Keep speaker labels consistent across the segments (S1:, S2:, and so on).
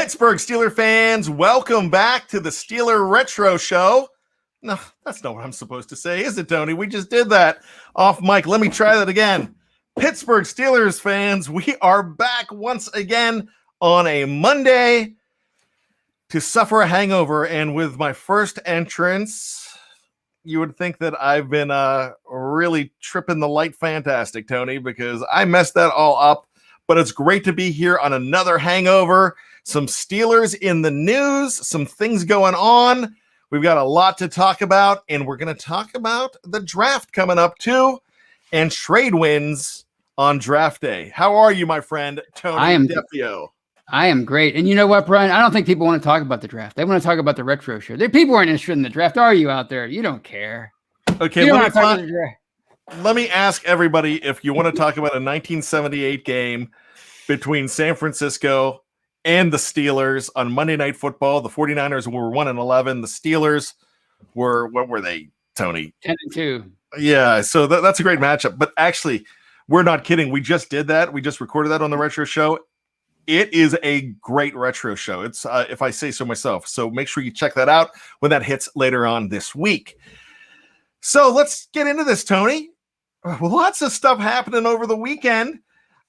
S1: Pittsburgh Steelers fans, welcome back to the Steeler Retro Show. No, that's not what I'm supposed to say, is it, Tony? We just did that off mic. Let me try that again. Pittsburgh Steelers fans, we are back once again on a Monday to suffer a hangover. And with my first entrance, you would think that I've been really tripping the light fantastic, Tony, because I messed that all up. But it's great to be here on another hangover. Some Steelers in the news, some things going on. We've got a lot to talk about, and we're going to talk about the draft coming up too, and trade wins on draft day. How are you, my friend, Tony Defeo?
S2: I am great. And you know what, Bryan? I don't think people want to talk about the draft. They want to talk about the retro show. People aren't interested in the draft, are you out there? You don't care.
S1: Okay, let me ask everybody if you want to talk about a 1978 game between San Francisco and the Steelers on Monday Night Football. The 49ers were 1-11. The Steelers were, what were they, Tony?
S2: 10-2.
S1: Yeah, so that's a great matchup. But actually, we're not kidding. We just did that. We just recorded that on the retro show. It is a great retro show. It's if I say so myself. So make sure you check that out when that hits later on this week. So let's get into this, Tony. Lots of stuff happening over the weekend.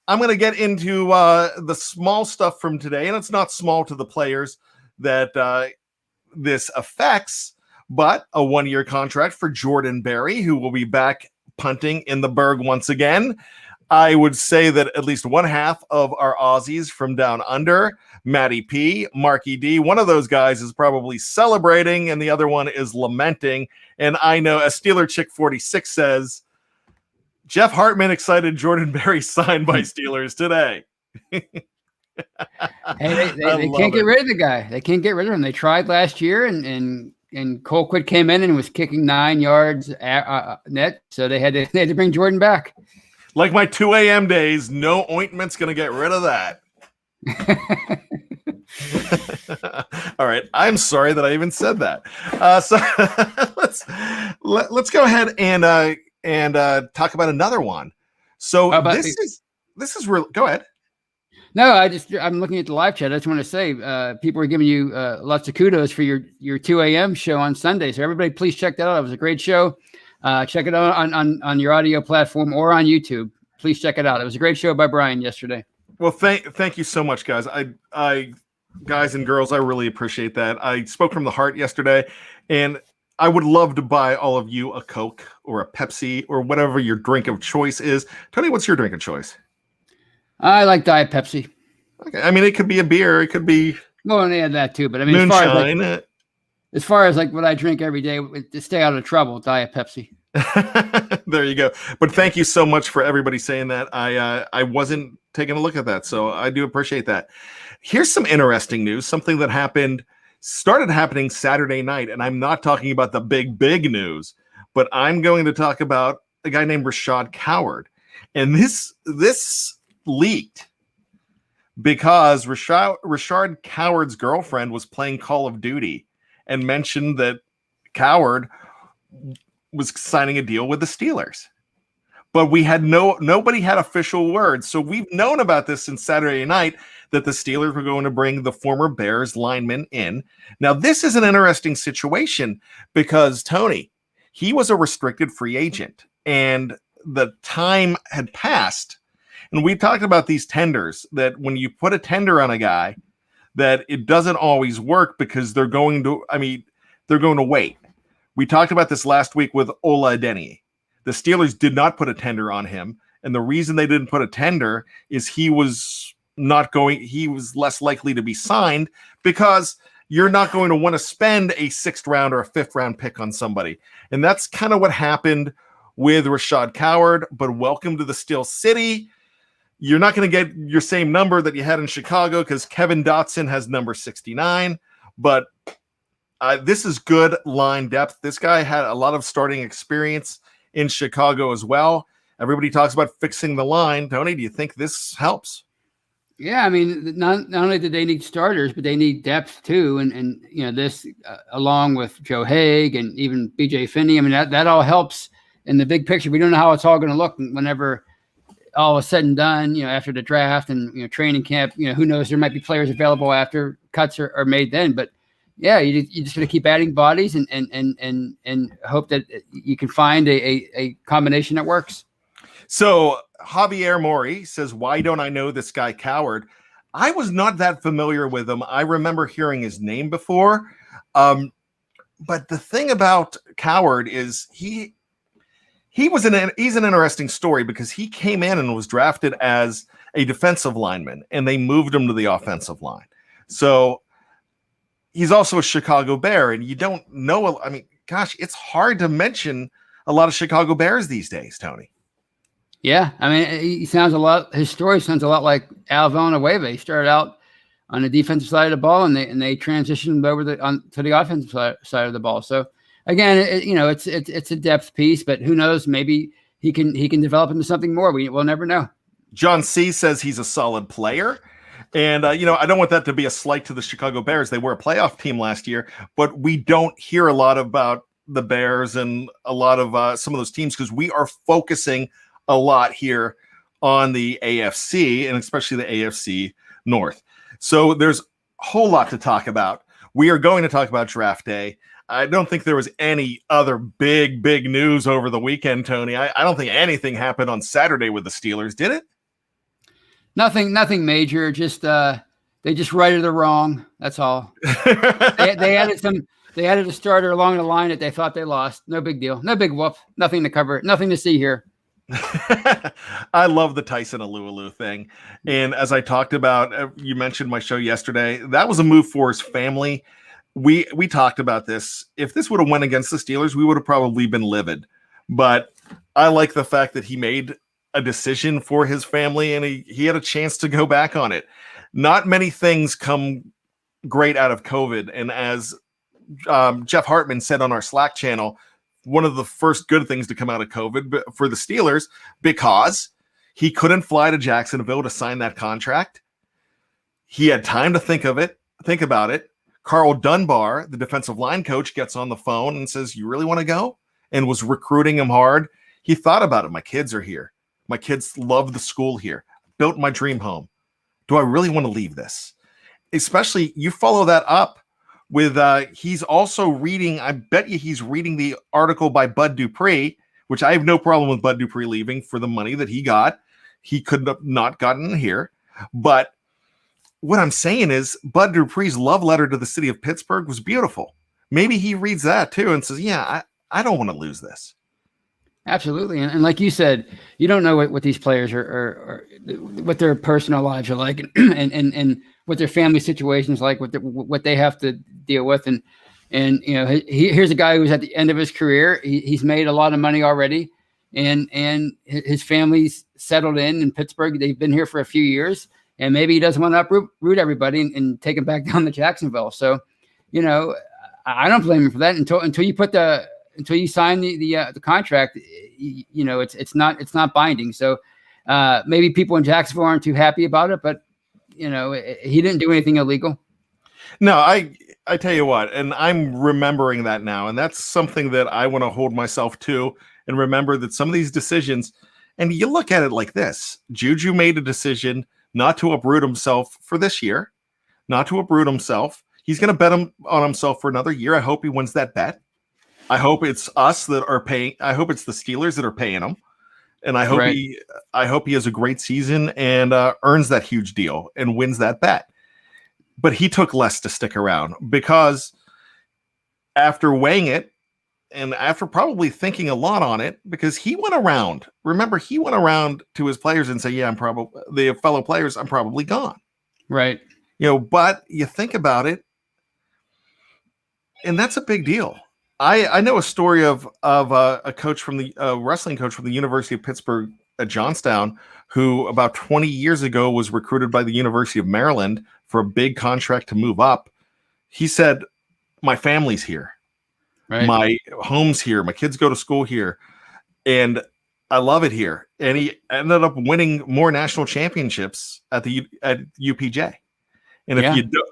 S1: I'm going to get into the small stuff from today, and it's not small to the players that this affects, but a one-year contract for Jordan Berry, who will be back punting in the Berg once again. I would say that at least one half of our Aussies from down under, Matty P, Marky D, one of those guys is probably celebrating, and the other one is lamenting. And I know, as Steeler Chick 46 says, Jeff Hartman excited Jordan Berry signed by Steelers today.
S2: Hey, they can't get rid of the guy. They can't get rid of him. They tried last year, and Colquitt came in and was kicking 9 yards net, so they had to bring Jordan back.
S1: Like my 2 a.m. days, no ointment's going to get rid of that. All right, I'm sorry that I even said that. So let's go ahead and talk about another one. So this is real. Go ahead.
S2: No, I'm looking at the live chat. I just want to say people are giving you lots of kudos for your 2 a.m. show on Sunday. So everybody, please check that out. It was a great show. Check it out on your audio platform or on YouTube. Please check it out. It was a great show by Bryan yesterday.
S1: Well, thank you so much, guys. I guys and girls, I really appreciate that. I spoke from the heart yesterday, and I would love to buy all of you a Coke or a Pepsi or whatever your drink of choice is. Tony, what's your drink of choice?
S2: I like Diet Pepsi.
S1: Okay, I mean, it could be a beer. It could be
S2: that too. But I mean,
S1: moonshine.
S2: As far as what I drink every day to stay out of trouble, Diet Pepsi.
S1: There you go. But thank you so much for everybody saying that. I wasn't taking a look at that, so I do appreciate that. Here's some interesting news. Something that started happening Saturday night, and I'm not talking about the big news, but I'm going to talk about a guy named Rashad Coward. And this leaked because Rashad Coward's girlfriend was playing Call of Duty and mentioned that Coward was signing a deal with the Steelers. But we had nobody had official words. So we've known about this since Saturday night that the Steelers were going to bring the former Bears lineman in. Now, this is an interesting situation because Tony, he was a restricted free agent and the time had passed. And we talked about these tenders, that when you put a tender on a guy, that it doesn't always work because they're going to wait. We talked about this last week with Ola Adeniyi. The Steelers did not put a tender on him. And the reason they didn't put a tender is he was less likely to be signed because you're not going to want to spend a 6th round or a 5th round pick on somebody. And that's kind of what happened with Rashad Coward. But welcome to the Steel City. You're not going to get your same number that you had in Chicago because Kevin Dotson has number 69. But this is good line depth. This guy had a lot of starting experience in Chicago as well. Everybody talks about fixing the line. Tony, do you think this helps?
S2: Yeah, I mean, not only did they need starters, but they need depth too. And this along with Joe Haig and even BJ Finney. I mean, that all helps in the big picture. We don't know how it's all going to look whenever all is said and done, after the draft and, training camp, who knows, there might be players available after cuts are made then, but yeah, you just got to keep adding bodies and hope that you can find a combination that works.
S1: So Javier Mori says, why don't I know this guy Coward? I was not that familiar with him. I remember hearing his name before. But the thing about Coward is he's an interesting story because he came in and was drafted as a defensive lineman and they moved him to the offensive line. So he's also a Chicago Bear, and you don't know. I mean, gosh, it's hard to mention a lot of Chicago Bears these days, Tony.
S2: Yeah, I mean, his story sounds a lot like Al Villanueva. He started out on the defensive side of the ball, and they transitioned over to the offensive side of the ball. So again, it's a depth piece, but who knows? Maybe he can develop into something more. We'll never know.
S1: John C says he's a solid player. And, I don't want that to be a slight to the Chicago Bears. They were a playoff team last year, but we don't hear a lot about the Bears and a lot of some of those teams because we are focusing a lot here on the AFC and especially the AFC North. So there's a whole lot to talk about. We are going to talk about draft day. I don't think there was any other big news over the weekend, Tony. I don't think anything happened on Saturday with the Steelers, did it?
S2: Nothing major. Just they just righted the wrong. That's all. they added a starter along the line that they thought they lost. No big deal. No big whoop. Nothing to cover. Nothing to see here.
S1: I love the Tyson Alualu thing. And as I talked about, you mentioned my show yesterday, that was a move for his family. We talked about this. If this would have went against the Steelers, we would have probably been livid. But I like the fact that he made a decision for his family and he had a chance to go back on it. Not many things come great out of COVID. And as Jeff Hartman said on our Slack channel, one of the first good things to come out of COVID for the Steelers, because he couldn't fly to Jacksonville to sign that contract. He had time to think about it. Carl Dunbar, the defensive line coach, gets on the phone and says, "You really want to go?" And was recruiting him hard. He thought about it. My kids are here. My kids love the school here. Built my dream home. Do I really want to leave this? Especially, you follow that up with he's also reading, I bet you he's reading the article by Bud Dupree, which I have no problem with Bud Dupree leaving for the money that he got. He could have not gotten here. But what I'm saying is Bud Dupree's love letter to the city of Pittsburgh was beautiful. Maybe he reads that too and says, yeah, I don't want to lose this.
S2: Absolutely. And like you said, you don't know what these players are what their personal lives are like and what their family situations like, what they have to deal with. And here's a guy who's at the end of his career. He's made a lot of money already and his family's settled in Pittsburgh. They've been here for a few years and maybe he doesn't want to uproot everybody and take them back down to Jacksonville. So, I don't blame him for that until you sign the contract, it's not binding. So maybe people in Jacksonville aren't too happy about it, but he didn't do anything illegal.
S1: No, I tell you what, and I'm remembering that now, and that's something that I want to hold myself to and remember that some of these decisions, and you look at it like this: Juju made a decision not to uproot himself for this year, not to uproot himself. He's going to bet on himself for another year. I hope he wins that bet. I hope it's us that are paying. I hope it's the Steelers that are paying him, and I hope he has a great season and earns that huge deal and wins that bet. But he took less to stick around because after weighing it and after probably thinking a lot on it, because he went around. Remember, he went around to his players and say, "Yeah, I'm probably gone." Right. But you think about it, and that's a big deal. I know a story of a coach from the wrestling coach from the University of Pittsburgh at Johnstown, who about 20 years ago was recruited by the University of Maryland for a big contract to move up. He said, "My family's here, right. My home's here. My kids go to school here, and I love it here." And he ended up winning more national championships at UPJ. And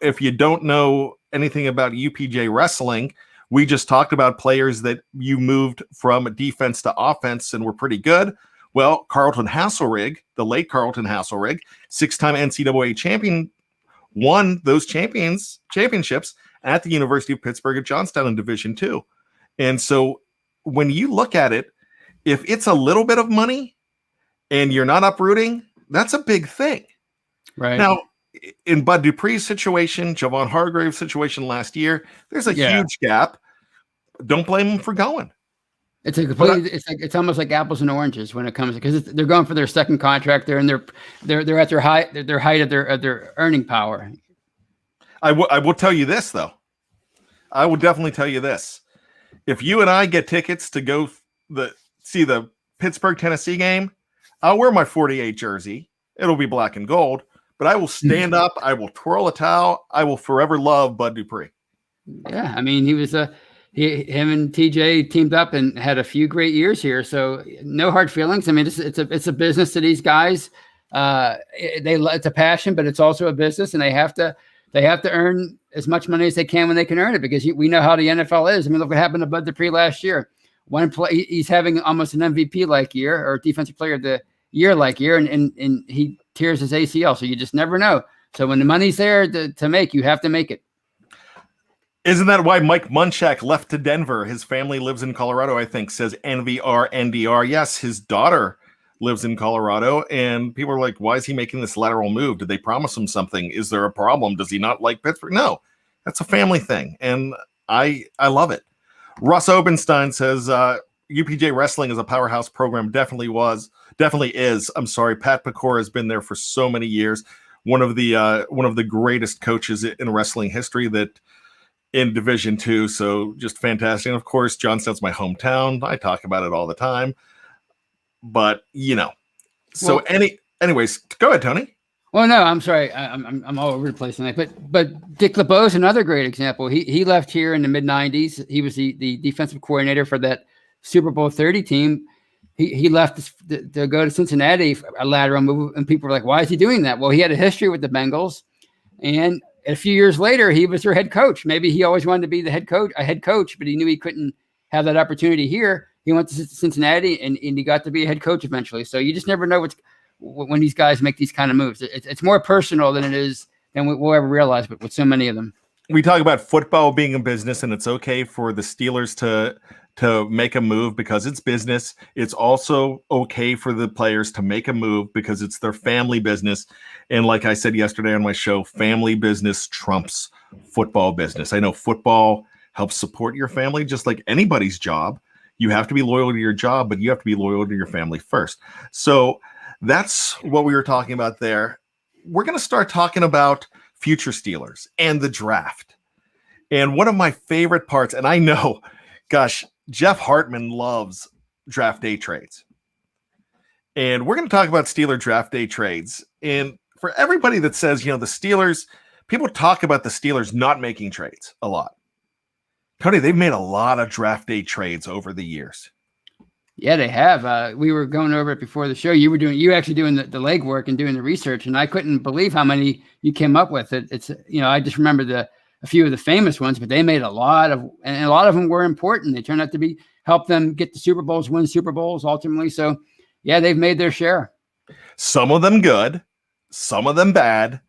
S1: if you don't know anything about UPJ wrestling, we just talked about players that you moved from defense to offense and were pretty good. Well, Carlton Hasselrig, the late Carlton Hasselrig, 6-time NCAA champion, won those championships at the University of Pittsburgh at Johnstown in Division II. And so when you look at it, if it's a little bit of money and you're not uprooting, that's a big thing.
S2: Right.
S1: Now, in Bud Dupree's situation, Javon Hargrave's situation last year, there's a huge gap. Don't blame him for going.
S2: It's a completely, it's almost like apples and oranges when it comes, because they're going for their second contract there, and they're at their height of their earning power.
S1: I will tell you this though. I will definitely tell you this. If you and I get tickets to go see the Pittsburgh Tennessee game, I'll wear my 48 jersey. It'll be black and gold, but I will stand up. I will twirl a towel. I will forever love Bud Dupree.
S2: Yeah, I mean, him and TJ teamed up and had a few great years here. So no hard feelings. I mean, it's a business to these guys. It's a passion, but it's also a business, and they have to earn as much money as they can when they can earn it, because we know how the NFL is. I mean, look what happened to Bud Dupree last year. One play, he's having almost an MVP like year, or defensive player of the year like year, and he tears his ACL. So you just never know. So when the money's there to make, you have to make it.
S1: Isn't that why Mike Munchak left to Denver? His family lives in Colorado, I think, says NVR, NDR. Yes, his daughter lives in Colorado, and people are like, why is he making this lateral move? Did they promise him something? Is there a problem? Does he not like Pittsburgh? No, that's a family thing, and I love it. Russ Obenstein says, UPJ Wrestling is a powerhouse program. Definitely is. I'm sorry, Pat Pecora has been there for so many years. One of the greatest coaches in wrestling history that in Division II, so just fantastic. And of course, Johnstown's my hometown. I talk about it all the time. But anyways, go ahead, Tony.
S2: Well, no, I'm sorry, I'm all over the place tonight. But Dick Lebeau is another great example. He left here in the mid '90s. He was the defensive coordinator for that Super Bowl 30 team. He left to go to Cincinnati, a lateral move, and people were like, "Why is he doing that?" Well, he had a history with the Bengals, and a few years later, he was their head coach. Maybe he always wanted to be a head coach, but he knew he couldn't have that opportunity here. He went to Cincinnati, and he got to be a head coach eventually. So you just never know when these guys make these kind of moves. It's more personal than we'll ever realize, but with so many of them.
S1: We talk about football being a business, and it's okay for the Steelers to make a move because it's business. It's also okay for the players to make a move because it's their family business. And like I said yesterday on my show, family business trumps football business. I know football helps support your family just like anybody's job. You have to be loyal to your job, but you have to be loyal to your family first. So that's what we were talking about there. We're going to start talking about future Steelers and the draft. And one of my favorite parts, and I know, gosh, Jeff Hartman loves draft day trades. And we're going to talk about Steeler draft day trades. And for everybody that says, the Steelers, people talk about the Steelers not making trades a lot. Tony, they've made a lot of draft day trades over the years.
S2: Yeah, they have. We were going over it before the show. You actually doing the legwork and doing the research, and I couldn't believe how many you came up with. It's I just remember a few of the famous ones, but they made a lot of them were important. They turned out to help them get the Super Bowls, win Super Bowls ultimately. So yeah, they've made their share.
S1: Some of them good, some of them bad,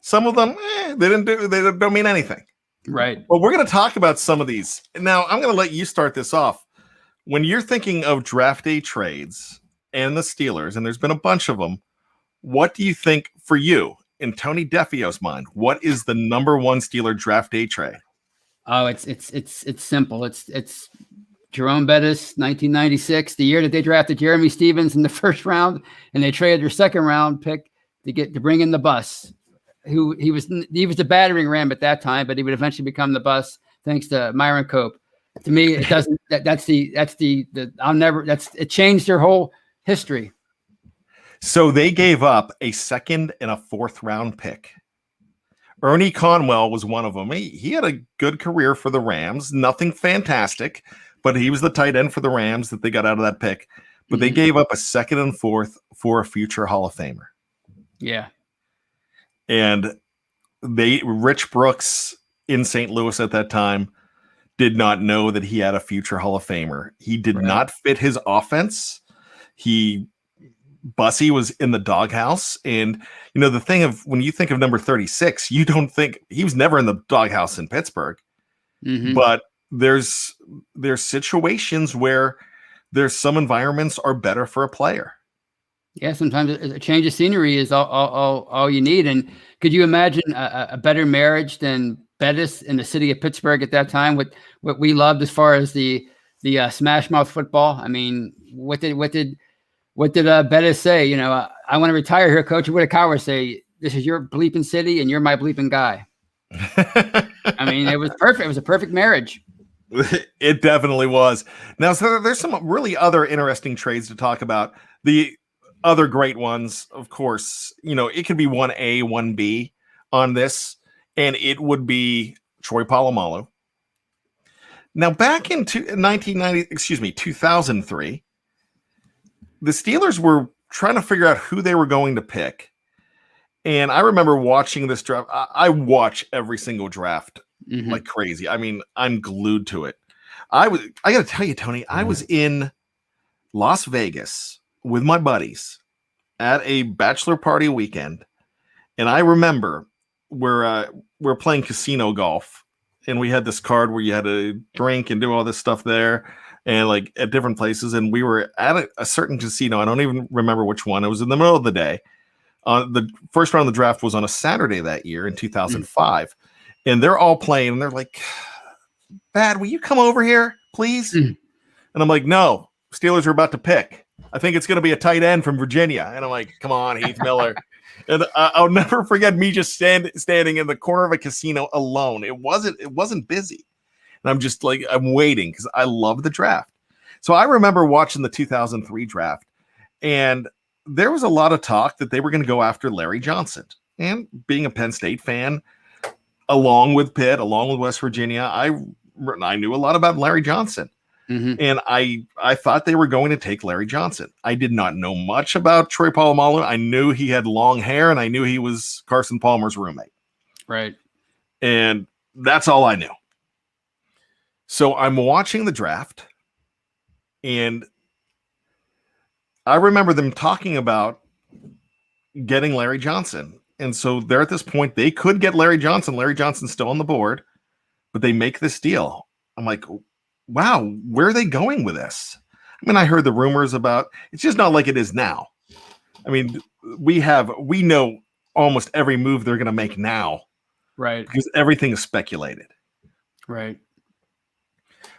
S1: some of them they don't mean anything.
S2: Right.
S1: But we're going to talk about some of these. Now, I'm going to let you start this off. When you're thinking of draft day trades and the Steelers, and there's been a bunch of them, what do you think for you, in Tony Defeo's mind, what is the number one Steeler draft day trade?
S2: Oh, it's simple. It's Jerome Bettis, 1996, the year that they drafted Jeremy Stevens in the first round, and they traded their second round pick to bring in the bus. He was the battering ram at that time, but he would eventually become the bus thanks to Myron Cope. To me, it doesn't. It changed their whole history.
S1: So they gave up a second and a fourth round pick. Ernie Conwell was one of them. He had a good career for the Rams, nothing fantastic, but he was the tight end for the Rams that they got out of that pick. But they gave up a second and fourth for a future Hall of Famer.
S2: Yeah.
S1: And Rich Brooks in St. Louis at that time did not know that he had a future Hall of Famer. He did not fit his offense. He Bussy was in the doghouse. And, the thing of when you think of number 36, you don't think he was never in the doghouse in Pittsburgh.
S2: Mm-hmm.
S1: But there's situations where there's some environments are better for a player.
S2: Yeah, sometimes a change of scenery is all you need. And could you imagine a better marriage than Bettis in the city of Pittsburgh at that time? What we loved as far as the smash mouth football. I mean, what did Bettis say? I want to retire here, coach. What did Cowher say? This is your bleeping city, and you're my bleeping guy. I mean, it was perfect. It was a perfect marriage.
S1: It definitely was. Now, so there's some really other interesting trades to talk about. The other great ones, of course, it could be 1A, 1B on this, and it would be Troy Polamalu. Now, back in 2003, the Steelers were trying to figure out who they were going to pick. And I remember watching this draft. I watch every single draft like crazy. I mean, I'm glued to it. I got to tell you, Tony, I was in Las Vegas with my buddies at a bachelor party weekend. And I remember we're playing casino golf, and we had this card where you had to drink and do all this stuff there, and like at different places. And we were at a certain casino. I don't even remember which one. It was in the middle of the day. The first round of the draft was on a Saturday that year in 2005. And they're all playing, and they're like, Bad, will you come over here, please? And I'm like, no, Steelers are about to pick. I think it's going to be a tight end from Virginia. And I'm like, come on, Heath Miller. And I'll never forget me just standing in the corner of a casino alone. It wasn't busy. And I'm just like, I'm waiting because I love the draft. So I remember watching the 2003 draft, and there was a lot of talk that they were going to go after Larry Johnson. And being a Penn State fan, along with Pitt, along with West Virginia, I knew a lot about Larry Johnson. And I thought they were going to take Larry Johnson. I did not know much about Troy Polamalu. I knew he had long hair, and I knew he was Carson Palmer's roommate.
S2: Right.
S1: And that's all I knew. So I'm watching the draft, and I remember them talking about getting Larry Johnson. And so they're at this point, they could get Larry Johnson. Larry Johnson's still on the board, but they make this deal. I'm like, wow, where are they going with this? I mean, I heard the rumors about, it's just not like it is now. I mean, we know almost every move they're going to make now.
S2: Right.
S1: Because everything is speculated.
S2: Right.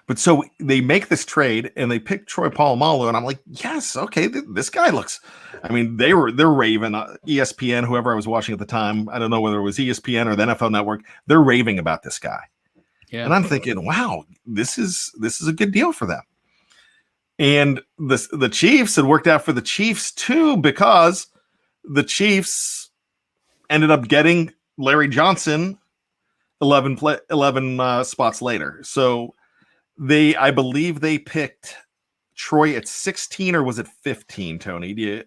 S1: But so they make this trade and they pick Troy Polamalu, and I'm like, yes, okay, this guy looks. I mean, they're raving. ESPN, whoever I was watching at the time, I don't know whether it was ESPN or the NFL Network, they're raving about this guy. Yeah. And I'm thinking, wow, this is a good deal for them. And the Chiefs, had worked out for the Chiefs too, because the Chiefs ended up getting Larry Johnson 11 spots later. So I believe they picked Troy at 16, or was it 15, Tony?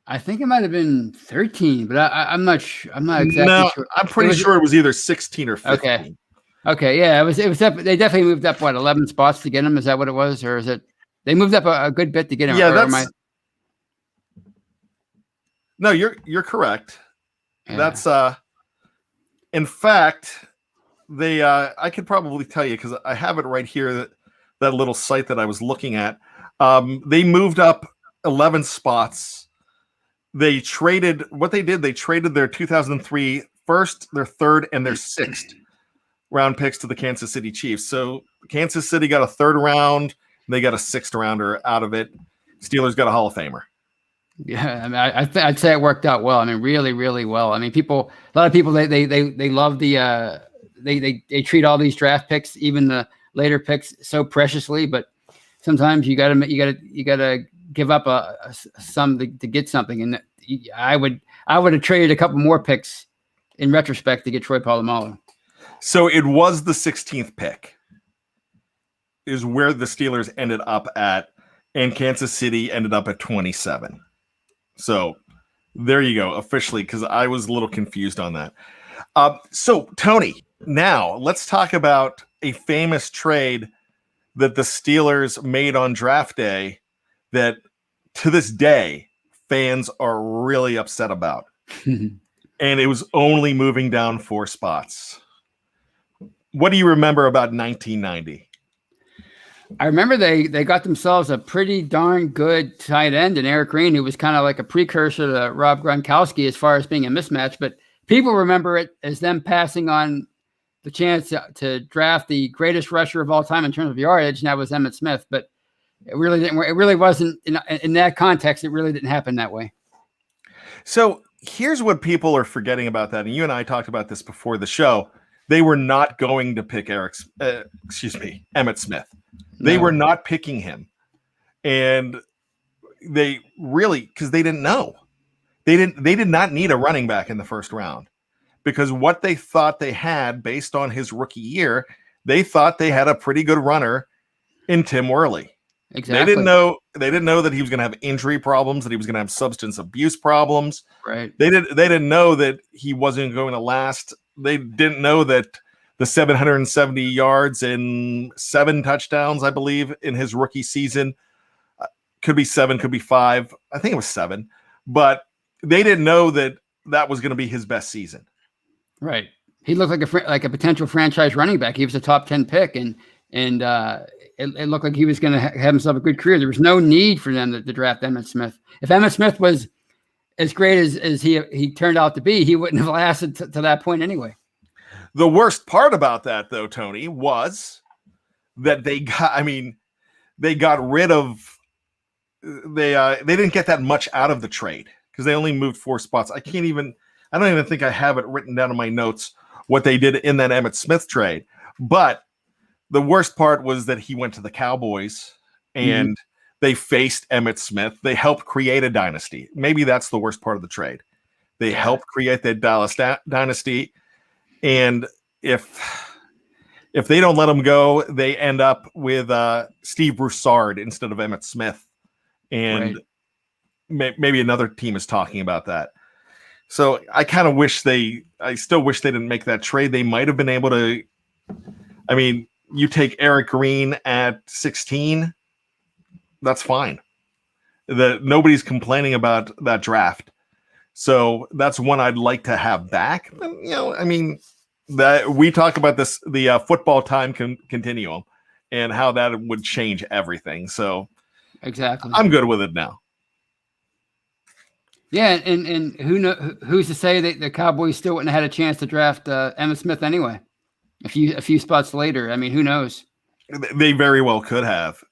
S2: I think it might have been 13, but I'm not sure. I'm not exactly sure.
S1: I'm pretty sure it was either 16 or 15.
S2: Okay, yeah, it was they definitely moved up 11 spots to get him. Is that what it was, or is it they moved up a good bit to get him?
S1: Yeah, no, you're correct. Yeah. That's in fact, they I could probably tell you because I have it right here, that little site that I was looking at. They moved up 11 spots. They traded their 2003 first, their third, and their sixth round picks to the Kansas City Chiefs. So Kansas City got a third round, they got a sixth rounder out of it. Steelers got a Hall of Famer.
S2: Yeah, I mean, I'd say it worked out well. I mean, really, really well. I mean, a lot of people they love the they treat all these draft picks, even the later picks, so preciously. But sometimes you gotta give up some to get something. And I would have traded a couple more picks in retrospect to get Troy Polamalu.
S1: So it was the 16th pick is where the Steelers ended up at, and Kansas City ended up at 27. So there you go, officially, because I was a little confused on that. So, Tony, now let's talk about a famous trade that the Steelers made on draft day that to this day fans are really upset about. And it was only moving down 4 spots. What do you remember about 1990?
S2: I remember they got themselves a pretty darn good tight end in Eric Green, who was kind of like a precursor to Rob Gronkowski as far as being a mismatch. But people remember it as them passing on the chance to draft the greatest rusher of all time in terms of yardage, and that was Emmitt Smith. But it really didn't. It really wasn't in that context. It really didn't happen that way.
S1: So here's what people are forgetting about that, and you and I talked about this before the show. They were not going to pick Emmitt Smith. They were not picking him, and they really, because they didn't know. They did not need a running back in the first round, because what they thought they had based on his rookie year, they thought they had a pretty good runner in Tim Worley.
S2: Exactly.
S1: They didn't know that he was going to have injury problems, that he was going to have substance abuse problems.
S2: Right.
S1: They didn't know that he wasn't going to last. They didn't know that the 770 yards and 7 touchdowns, I believe, in his rookie season, could be 7, could be 5. I think it was 7, but they didn't know that that was going to be his best season.
S2: Right. He looked like a potential franchise running back. He was a top 10 pick, and it looked like he was going to have himself a good career. There was no need for them to draft Emmitt Smith. If Emmitt Smith was as great as he turned out to be, he wouldn't have lasted to that point anyway.
S1: The worst part about that, though, Tony, was that they got rid of they didn't get that much out of the trade because they only moved 4 spots. I don't even think I have it written down in my notes what they did in that Emmitt Smith trade. But the worst part was that he went to the Cowboys and they faced Emmitt Smith. They helped create a dynasty. Maybe that's the worst part of the trade. They helped create that Dallas dynasty. And if they don't let him go, they end up with Steve Broussard instead of Emmitt Smith. And maybe another team is talking about that. So I kind of I still wish they didn't make that trade. They might have been able to, you take Eric Green at 16, that's fine. Nobody's complaining about that draft. So that's one I'd like to have back. That we talk about this, the football time continuum and how that would change everything. So
S2: exactly,
S1: I'm good with it now.
S2: Yeah, and who's to say that the Cowboys still wouldn't have had a chance to draft Emmitt Smith anyway? A few spots later. Who knows?
S1: They very well could have.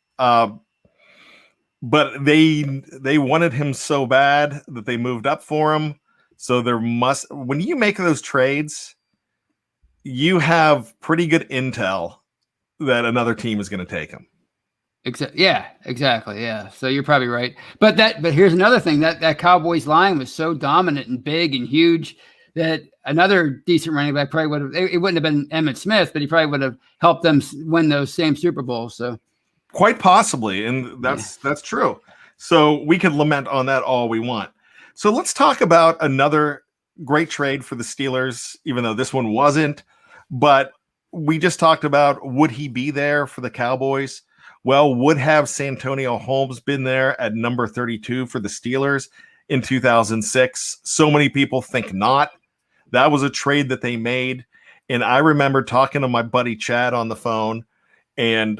S1: But they wanted him so bad that they moved up for him. So when you make those trades, you have pretty good intel that another team is going to take him.
S2: Yeah, exactly. Yeah. So you're probably right. But here's another thing, that Cowboys line was so dominant and big and huge that another decent running back probably would have, it wouldn't have been Emmitt Smith, but he probably would have helped them win those same Super Bowls. So
S1: quite possibly. And that's true. So we could lament on that all we want. So let's talk about another great trade for the Steelers, even though this one wasn't, but we just talked about, would he be there for the Cowboys? Well, would have Santonio Holmes been there at number 32 for the Steelers in 2006? So many people think not. That was a trade that they made. And I remember talking to my buddy Chad on the phone, and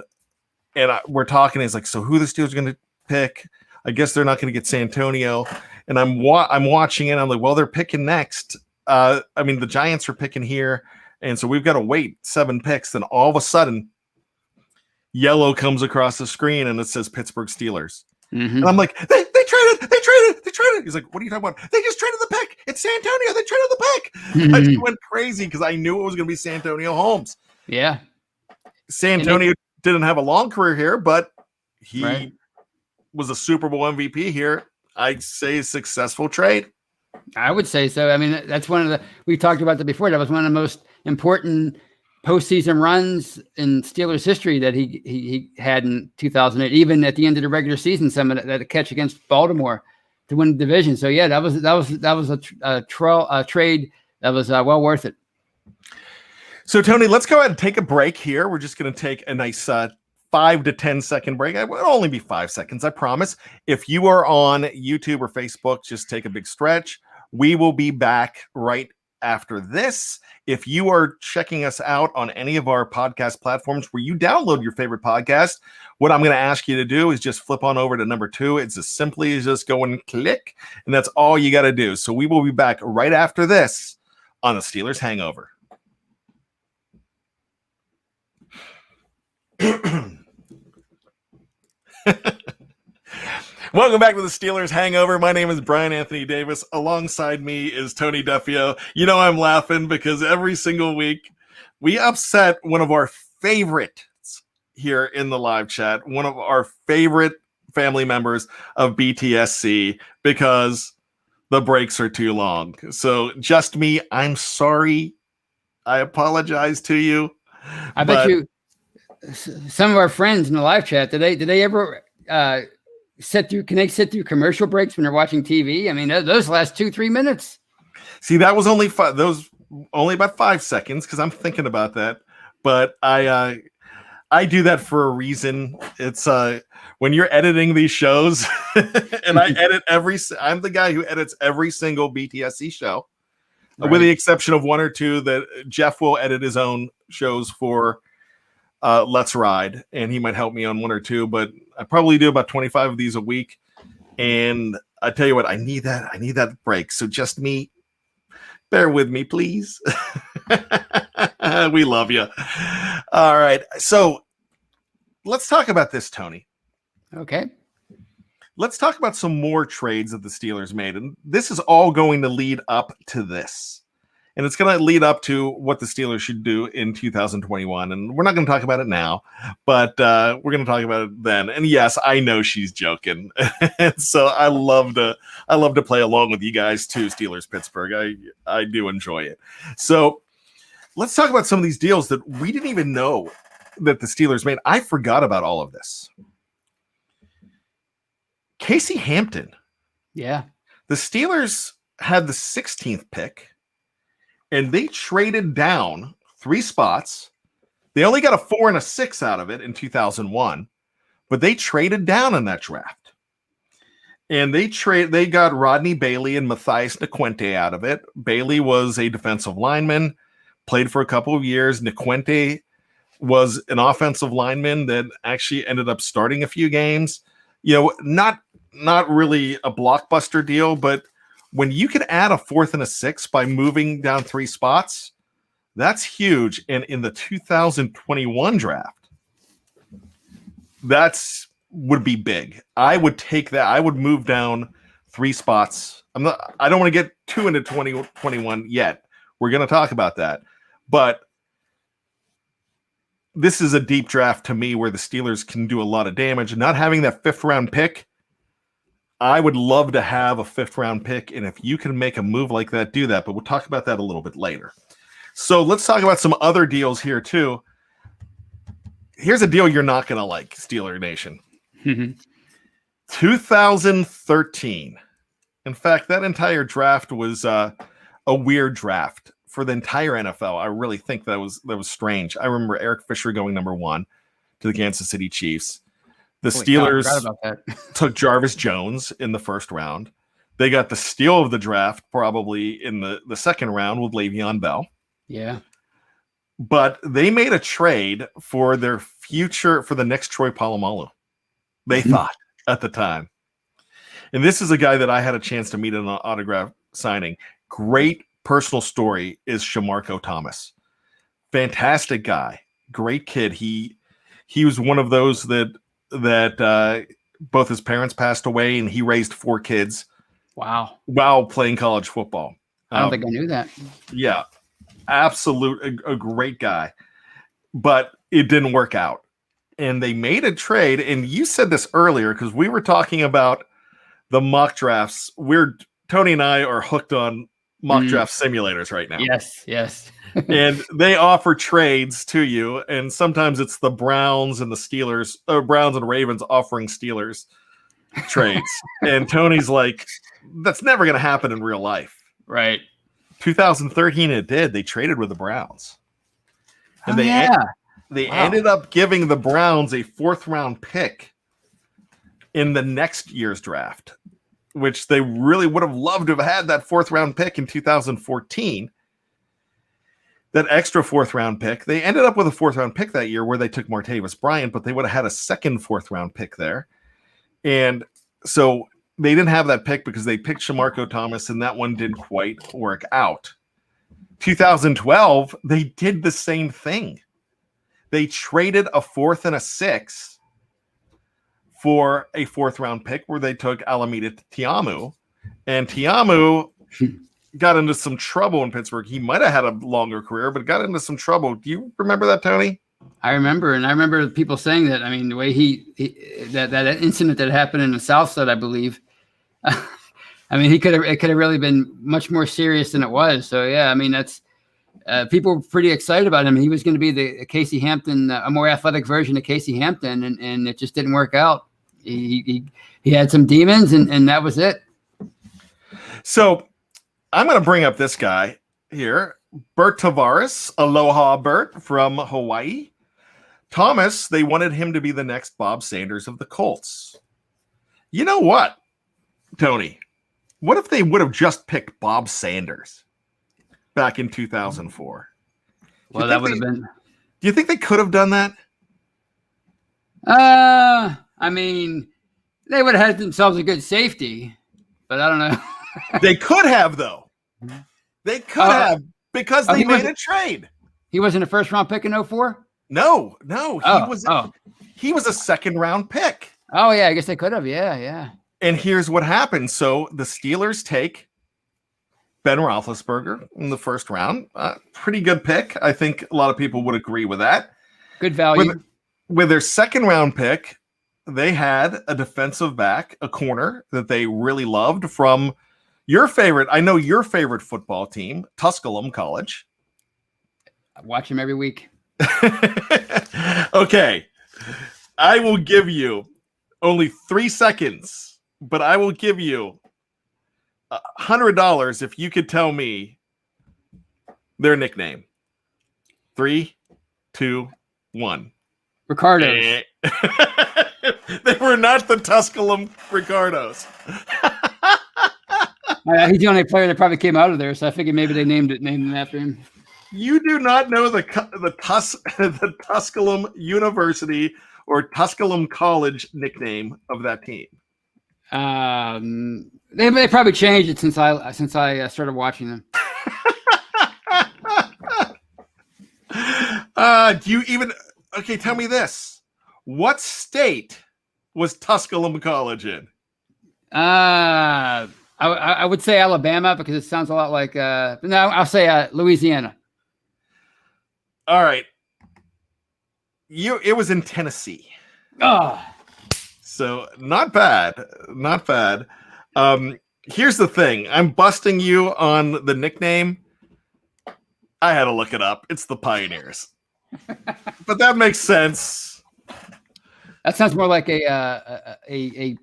S1: we're talking. He's like, so who the Steelers going to pick? I guess they're not going to get Santonio. And I'm watching it. I'm like, well, they're picking next. The Giants are picking here. And so we've got to wait 7 picks. Then all of a sudden, yellow comes across the screen and it says Pittsburgh Steelers. Mm-hmm. And I'm like, they traded. He's like, what are you talking about? They just traded the pick. It's Santonio. They traded the pick. Mm-hmm. I just went crazy because I knew it was going to be Santonio Holmes.
S2: Yeah.
S1: Santonio didn't have a long career here, but he was a Super Bowl MVP here. I'd say a successful trade.
S2: I would say so. That's we talked about that before. That was one of the most important postseason runs in Steelers history that he had in 2008, even at the end of the regular season, some of that catch against Baltimore to win the division. So yeah, that was a trade that was well worth it.
S1: So Tony, let's go ahead and take a break here. We're just going to take a nice 5 to 10 second break. It will only be 5 seconds, I promise. If you are on YouTube or Facebook, just take a big stretch. We will be back right after this. If you are checking us out on any of our podcast platforms where you download your favorite podcast, what I'm going to ask you to do is just flip on over to number 2. It's as simply as just go and click, and that's all you got to do. So we will be back right after this on the Steelers Hangover. Welcome back to the Steelers Hangover. My name is Bryan Anthony Davis. Alongside me is Tony Defeo. You know I'm laughing because every single week we upset one of our favorites here in the live chat, one of our favorite family members of BTSC, because the breaks are too long. So just me, I'm sorry. I apologize to you.
S2: I bet you some of our friends in the live chat, did they ever can they sit through commercial breaks when they're watching TV? I mean, those last 2-3 minutes.
S1: See, that was only about 5 seconds because I'm thinking about that. But I do that for a reason. It's when you're editing these shows, and I'm the guy who edits every single BTSC show, right, with the exception of 1 or 2 that Jeff will edit his own shows for. Let's Ride, and he might help me on 1 or 2, but I probably do about 25 of these a week. And I tell you what, I need that break. So just me, bear with me, please. We love you. All right. So let's talk about this, Tony.
S2: Okay.
S1: Let's talk about some more trades that the Steelers made. And this is all going to lead up to this. And it's going to lead up to what the Steelers should do in 2021. And we're not going to talk about it now, but we're going to talk about it then. And yes, I know she's joking. So I love to play along with you guys too, Steelers Pittsburgh. I do enjoy it. So let's talk about some of these deals that we didn't even know that the Steelers made. I forgot about all of this. Casey Hampton.
S2: Yeah. The
S1: Steelers had the 16th pick. And they traded down 3 spots. They only got a 4 and a 6 out of it in 2001, but they traded down in that draft. And they got Rodney Bailey and Matthias Niquente out of it. Bailey was a defensive lineman, played for a couple of years. Niquente was an offensive lineman that actually ended up starting a few games. You know, not really a blockbuster deal, but when you can add a 4th and a 6th by moving down 3 spots, that's huge. And in the 2021 draft, would be big. I would take that. I would move down 3 spots. I don't want to get too into 2021 yet. We're going to talk about that. But this is a deep draft to me where the Steelers can do a lot of damage. Not having that 5th round pick, I would love to have a 5th round pick, and if you can make a move like that, do that. But we'll talk about that a little bit later. So let's talk about some other deals here too. Here's a deal you're not going to like, Steeler Nation. 2013. In fact, that entire draft was a weird draft for the entire NFL. I really think that was strange. I remember Eric Fisher going number 1 to the Kansas City Chiefs. The Steelers took Jarvis Jones in the 1st round. They got the steal of the draft probably in the 2nd round with Le'Veon Bell.
S2: Yeah.
S1: But they made a trade for their future, for the next Troy Polamalu. They thought at the time. And this is a guy that I had a chance to meet in an autograph signing. Great personal story is Shamarko Thomas. Fantastic guy. Great kid. He was one of those that both his parents passed away, and he raised 4 kids.
S2: Wow.
S1: While playing college football.
S2: I don't think I knew that.
S1: Yeah, a great guy, but it didn't work out. And they made a trade, and you said this earlier because we were talking about the mock drafts. Tony and I are hooked on mock draft simulators right now.
S2: Yes.
S1: And they offer trades to you, and sometimes it's the Browns and the Steelers, or Browns and Ravens offering Steelers trades. And Tony's like, that's never going to happen in real life.
S2: Right.
S1: 2013 it did. They traded with the Browns. And They
S2: Wow.
S1: ended up giving the Browns a 4th-round pick in the next year's draft, which they really would have loved to have had that 4th-round pick in 2014. That extra 4th-round pick. They ended up with a 4th-round pick that year where they took Martavis Bryant, but they would have had a second 4th-round pick there. And so they didn't have that pick because they picked Shamarko Thomas, and that one didn't quite work out. 2012, they did the same thing. They traded a 4th and a 6th for a 4th-round pick where they took Alameda Tiamu. And Tiamu got into some trouble in Pittsburgh. He might have had a longer career, but got into some trouble. Do you remember that, Tony?
S2: I remember, and I remember people saying that. I mean, the way that incident that happened in the South Side, I believe. I mean, it could have really been much more serious than it was. So yeah, I mean, that's people were pretty excited about him. He was going to be the Casey Hampton, a more athletic version of Casey Hampton, and it just didn't work out. He had some demons, and that was it.
S1: So I'm going to bring up this guy here, Bert Tavares. Aloha, Bert, from Hawaii. Thomas, they wanted him to be the next Bob Sanders of the Colts. You know what, Tony? What if they would have just picked Bob Sanders back in 2004?
S2: Well, that would have been.
S1: Do you think they could have done that?
S2: I mean, they would have had themselves a good safety, but I don't know.
S1: They could have, though. They could have, because they made a trade.
S2: He wasn't a 1st-round pick in 2004?
S1: No. He was a 2nd-round pick.
S2: Oh, yeah, I guess they could have. Yeah.
S1: And here's what happened. So the Steelers take Ben Roethlisberger in the 1st round. Pretty good pick. I think a lot of people would agree with that.
S2: Good value.
S1: With their 2nd-round pick, they had a defensive back, a corner that they really loved from your favorite football team, Tusculum College.
S2: I watch him every week.
S1: Okay. I will give you only 3 seconds, but I will give you $100 if you could tell me their nickname. 3, 2, 1.
S2: Ricardo.
S1: They were not the Tusculum Ricardos.
S2: He's the only player that probably came out of there, so I figured maybe they named him after him.
S1: You do not know the Tusculum University or Tusculum College nickname of that team.
S2: They probably changed it since I started watching them.
S1: Do you even? Okay, tell me this: what state was Tusculum College in?
S2: I would say Alabama because it sounds a lot like. No, I'll say Louisiana.
S1: All right. It was in Tennessee.
S2: Oh.
S1: So not bad. Here's the thing. I'm busting you on the nickname. I had to look it up. It's the Pioneers. But that makes sense.
S2: That sounds more like a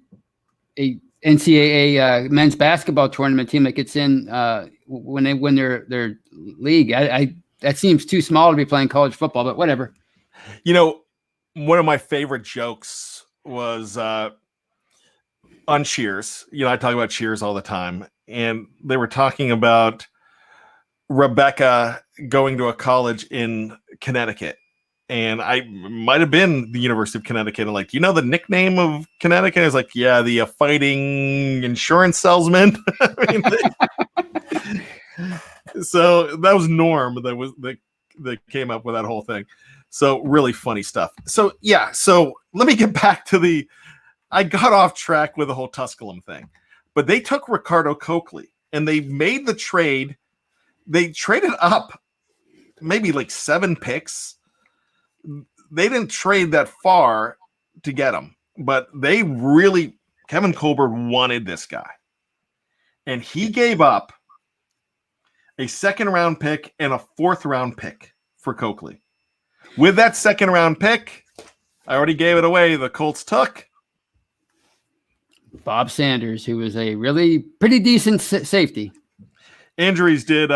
S2: NCAA men's basketball tournament team that gets in when they win their league. That seems too small to be playing college football, but whatever.
S1: You know, one of my favorite jokes was on Cheers. You know, I talk about Cheers all the time, and they were talking about Rebecca going to a college in Connecticut. And I might have been the University of Connecticut. And like, you know, the nickname of Connecticut is like, yeah, the fighting insurance salesman. So that was Norm that came up with that whole thing. So really funny stuff. So yeah, so let me get back to I got off track with the whole Tusculum thing, but they took Ricardo Coakley and they made the trade. They traded up maybe like 7 picks. They didn't trade that far to get him, but Kevin Colbert wanted this guy, and he gave up a 2nd-round pick and a 4th-round pick for Coakley. With that 2nd-round pick, I already gave it away. The Colts took
S2: Bob Sanders, who was a really pretty decent safety.
S1: Injuries did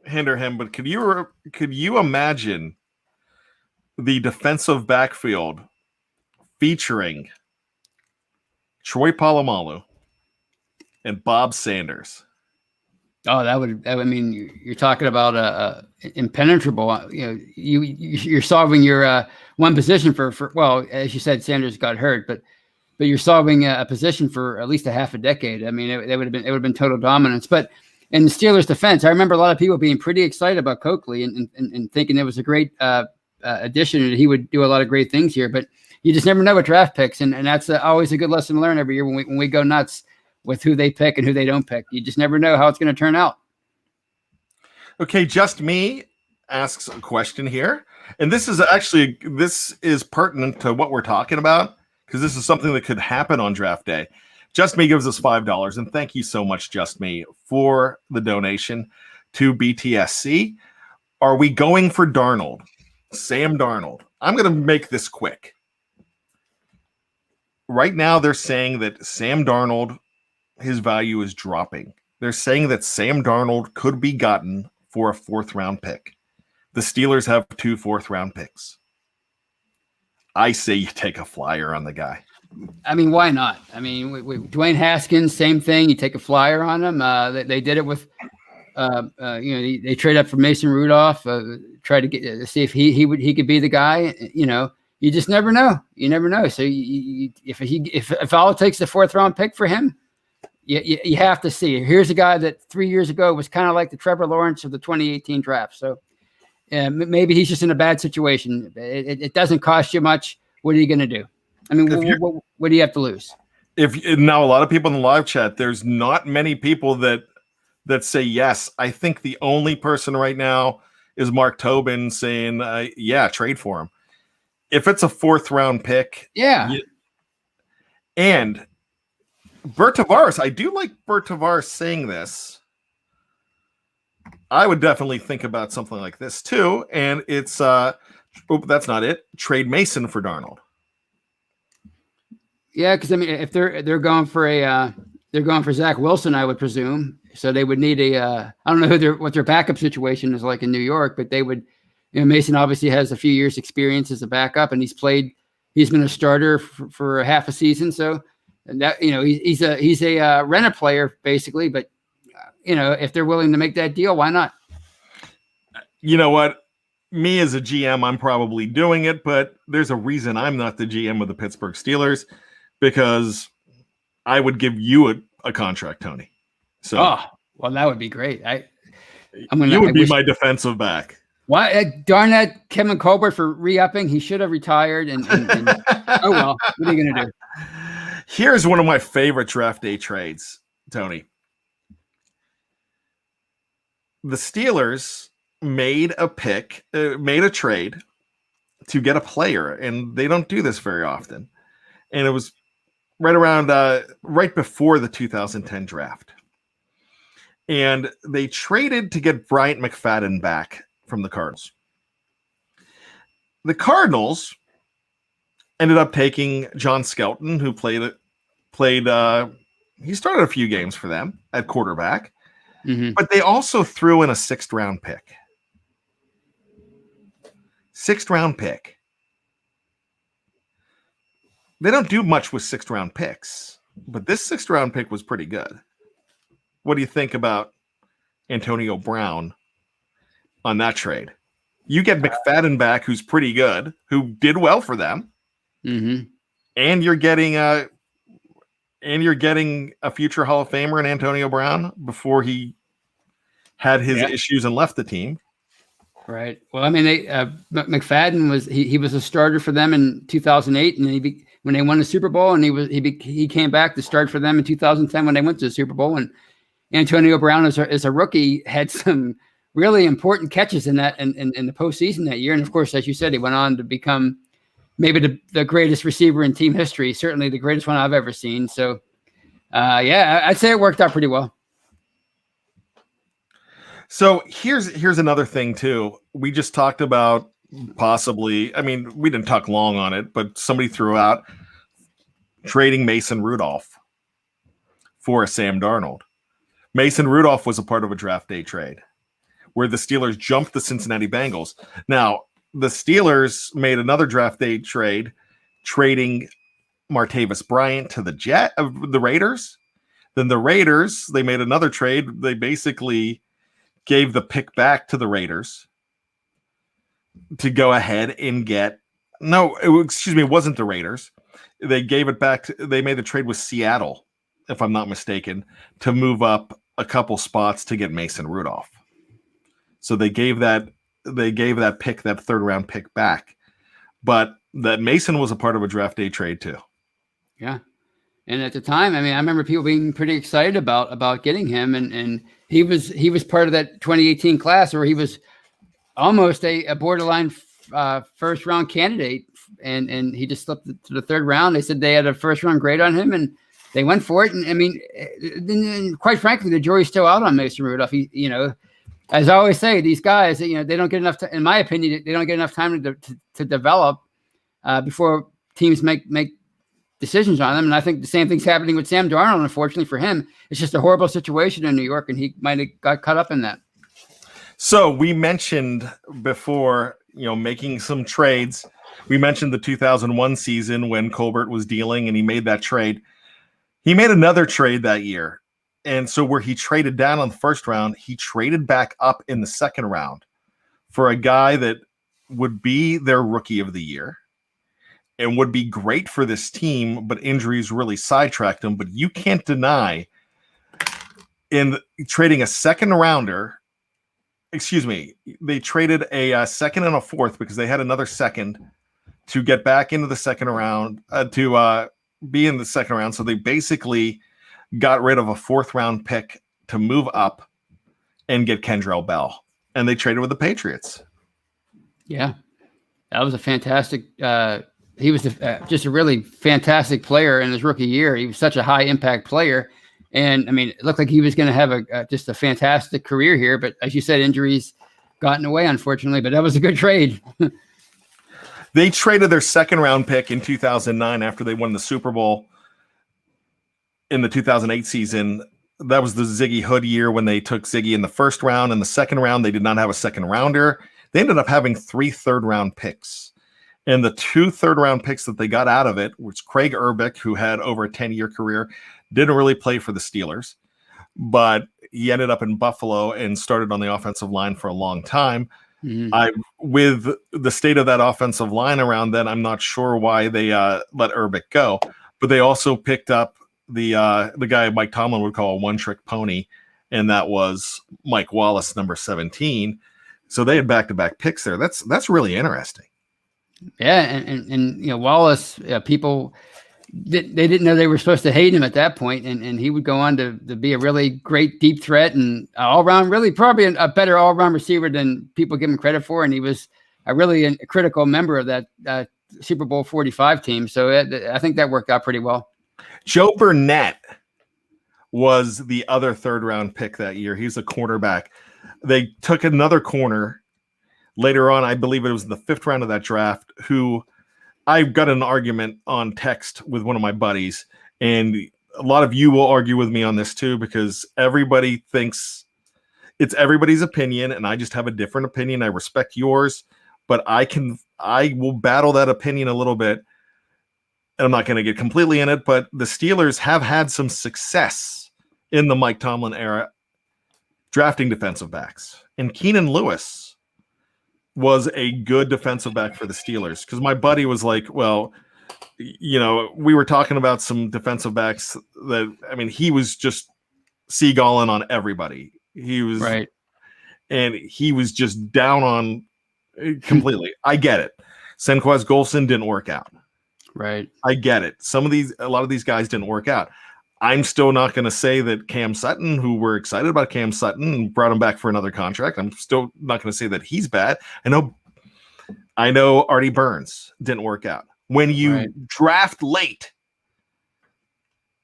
S1: hinder him, but could you imagine the defensive backfield featuring Troy Polamalu and Bob Sanders.
S2: Oh, I mean, you're talking about impenetrable. You're solving your one position for well, as you said, Sanders got hurt, but you're solving a position for at least a half a decade. I mean, it would have been total dominance. But in the Steelers' defense, I remember a lot of people being pretty excited about Coakley and thinking it was a great addition and he would do a lot of great things here. But you just never know with draft picks, and that's always a good lesson to learn every year when we go nuts with who they pick and who they don't pick. You just never know how it's going to turn out. Okay,
S1: Just Me asks a question here, and this is pertinent to what we're talking about because this is something that could happen on draft day. Just Me gives us $5, and thank you so much, Just Me, for the donation to BTSC. Are we going for Darnold? Sam Darnold. I'm going to make this quick. Right now, they're saying that Sam Darnold, his value is dropping. They're saying that Sam Darnold could be gotten for a 4th-round pick. The Steelers have 2 4th-round picks. I say you take a flyer on the guy.
S2: I mean, why not? I mean, Dwayne Haskins, same thing. You take a flyer on him. They did it with, they trade up for Mason Rudolph, try to get see if he could be the guy. You just never know. You never know. So if all it takes the 4th-round pick for him, you have to see. Here's a guy that 3 years ago was kind of like the Trevor Lawrence of the 2018 draft. So maybe he's just in a bad situation. It doesn't cost you much. What are you going to do? I mean, what do you have to lose?
S1: Now a lot of people in the live chat, there's not many people that say yes. I think the only person right now is Mark Tobin saying, trade for him. If it's a 4th-round pick.
S2: Yeah.
S1: And Bert Tavares, I do like Bert Tavares saying this. I would definitely think about something like this too. And it's, that's not it. Trade Mason for Darnold.
S2: Yeah, because I mean, if they're going for Zach Wilson, I would presume. So they would need I don't know what their backup situation is like in New York, but they would. Mason obviously has a few years' experience as a backup, and he's been a starter for half a season. So that he's a rent player basically. But if they're willing to make that deal, why not?
S1: You know what? Me as a GM, I'm probably doing it, but there's a reason I'm not the GM of the Pittsburgh Steelers. Because I would give you a contract, Tony. So,
S2: well, that would be great.
S1: You would be my defensive back.
S2: Why? Darn that Kevin Colbert for re-upping. He should have retired. And oh well, what are you gonna do?
S1: Here's one of my favorite draft day trades, Tony. The Steelers made a trade to get a player, and they don't do this very often. And it was right before the 2010 draft. And they traded to get Bryant McFadden back from the Cardinals. The Cardinals ended up taking John Skelton, who played he started a few games for them at quarterback, but they also threw in a 6th-round pick. 6th-round pick. They don't do much with 6th-round picks, but this 6th-round pick was pretty good. What do you think about Antonio Brown on that trade? You get McFadden back, who's pretty good, who did well for them, and you're getting a future Hall of Famer in Antonio Brown before he had his issues and left the team.
S2: Right. Well, I mean, McFadden was he was a starter for them in 2008, and when they won the Super Bowl, and he came back to start for them in 2010 when they went to the Super Bowl. And Antonio Brown, as a rookie, had some really important catches in the postseason that year. And of course, as you said, he went on to become maybe the greatest receiver in team history, certainly the greatest one I've ever seen. So, I'd say it worked out pretty well.
S1: So here's another thing too. We just talked about possibly, I mean, we didn't talk long on it, but somebody threw out trading Mason Rudolph for a Sam Darnold. Mason Rudolph was a part of a draft day trade where the Steelers jumped the Cincinnati Bengals. Now, the Steelers made another draft day trade, trading Martavis Bryant to the Raiders. Then the Raiders, they made another trade. They basically gave the pick back to the Raiders to go ahead and get it wasn't the Raiders. They gave it back they made the trade with Seattle, if I'm not mistaken, to move up a couple spots to get Mason Rudolph. So they gave that pick, that third round pick, back. But that Mason was a part of a draft day trade too.
S2: Yeah. And at the time, I mean, I remember people being pretty excited about getting him, and he was part of that 2018 class where he was almost a borderline first round candidate, and he just slipped to the third round. They said they had a first round grade on him, and they went for it. And I mean, quite frankly, the jury's still out on Mason Rudolph. As I always say, these guys, they don't get enough. In my opinion, they don't get enough time to develop before teams make decisions on them. And I think the same thing's happening with Sam Darnold. Unfortunately for him, it's just a horrible situation in New York, and he might have got caught up in that.
S1: So we mentioned before, making some trades. We mentioned the 2001 season when Colbert was dealing and he made that trade. He made another trade that year. And so where he traded down on the first round, he traded back up in the second round for a guy that would be their rookie of the year and would be great for this team, but injuries really sidetracked him. But you can't deny in trading a second rounder, they traded a second and a fourth because they had another second to get back into the second round, to be in the second round. So they basically got rid of a fourth round pick to move up and get Kendrell Bell. And they traded with the Patriots.
S2: Yeah, that was a fantastic. He was just a really fantastic player in his rookie year. He was such a high impact player. And I mean, it looked like he was going to have just a fantastic career here. But as you said, injuries got in the way, unfortunately. But that was a good trade.
S1: They traded their second round pick in 2009 after they won the Super Bowl in the 2008 season. That was the Ziggy Hood year when they took Ziggy in the first round. In the second round, they did not have a second rounder. They ended up having 3 third-round picks. And the 2 third-round picks that they got out of it was Craig Urbick, who had over a 10-year career, didn't really play for the Steelers, but he ended up in Buffalo and started on the offensive line for a long time. Mm-hmm. With the state of that offensive line around then, I'm not sure why they let Urbick go. But they also picked up the guy Mike Tomlin would call a one-trick pony, and that was Mike Wallace, number 17. So they had back-to-back picks there. That's really interesting.
S2: Yeah, and Wallace, people they didn't know they were supposed to hate him at that point, and he would go on to be a really great deep threat and all-around, really probably a better all-around receiver than people give him credit for, and he was a critical member of that Super Bowl 45 team. So I think that worked out pretty well.
S1: Joe Burnett was the other third-round pick that year. He's a cornerback. They took another corner later on. I believe it was the 5th round of that draft, who I got an argument on text with one of my buddies, and a lot of you will argue with me on this too, because everybody thinks it's everybody's opinion, and I just have a different opinion. I respect yours, but I will battle that opinion a little bit. And I'm not going to get completely in it, but the Steelers have had some success in the Mike Tomlin era drafting defensive backs. And Keenan Lewis was a good defensive back for the Steelers, because my buddy was like, well, we were talking about some defensive backs that, I mean, he was just seagulling on everybody. He was right. And he was just down on completely. I get it. Senquez Golson didn't work out.
S2: Right.
S1: I get it. A lot of these guys didn't work out. I'm still not going to say that Cam Sutton, who we're excited about Cam Sutton and brought him back for another contract, I'm still not going to say that he's bad. I know Artie Burns didn't work out. When you draft late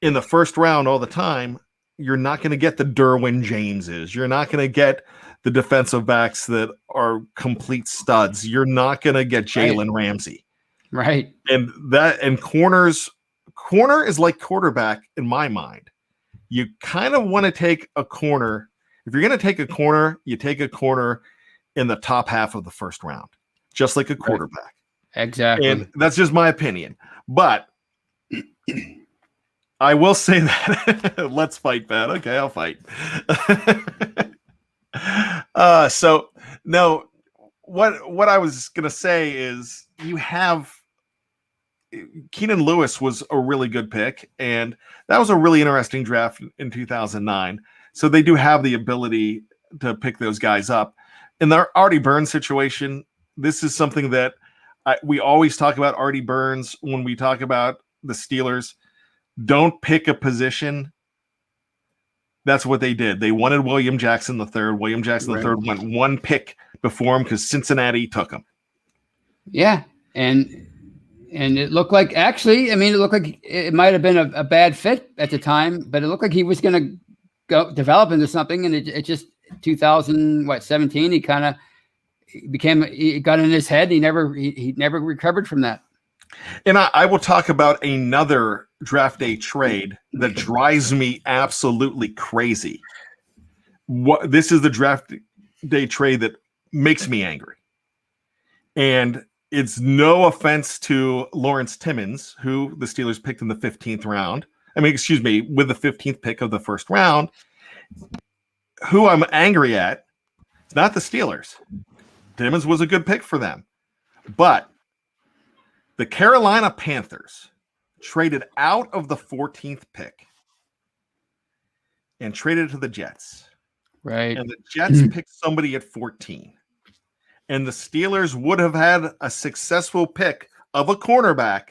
S1: in the first round all the time, you're not going to get the Derwin Jameses. You're not going to get the defensive backs that are complete studs. You're not going to get Jalen Ramsey.
S2: Right.
S1: And corner is like quarterback in my mind. You kind of want to take a corner. If you're going to take a corner, you take a corner in the top half of the first round, just like a quarterback.
S2: Exactly.
S1: And that's just my opinion. But I will say that let's fight, Pat. Okay, I'll fight. So no, what I was gonna say is you have Keenan Lewis was a really good pick, and that was a really interesting draft in 2009. So they do have the ability to pick those guys up. In the Artie Burns situation, this is something that we always talk about Artie Burns when we talk about the Steelers. Don't pick a position. That's what they did. They wanted William Jackson III. William Jackson III went one pick before him because Cincinnati took him.
S2: Yeah, and it looked like it might have been a bad fit at the time, but it looked like he was going to go develop into something, and it just 2017 he kind of got in his head. He never recovered from that.
S1: And I will talk about another draft day trade that drives me absolutely crazy. This is the draft day trade that makes me angry. And it's no offense to Lawrence Timmons, who the Steelers picked in the 15th round. With the 15th pick of the first round. Who I'm angry at, it's not the Steelers. Timmons was a good pick for them. But the Carolina Panthers traded out of the 14th pick and traded to the Jets.
S2: Right.
S1: And the Jets picked somebody at 14. And the Steelers would have had a successful pick of a cornerback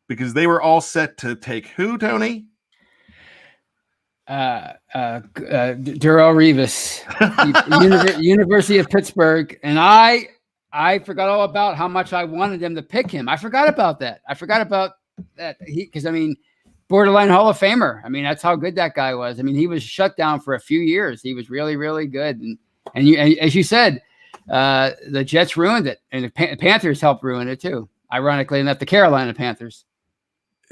S1: because they were all set to take who, Tony?
S2: Darrell Revis, University of Pittsburgh. And I forgot all about how much I wanted them to pick him. I forgot about that. Because borderline Hall of Famer. That's how good that guy was. He was shut down for a few years. He was really, really good. And as you said, the Jets ruined it, and the Panthers helped ruin it too. Ironically enough, the Carolina Panthers.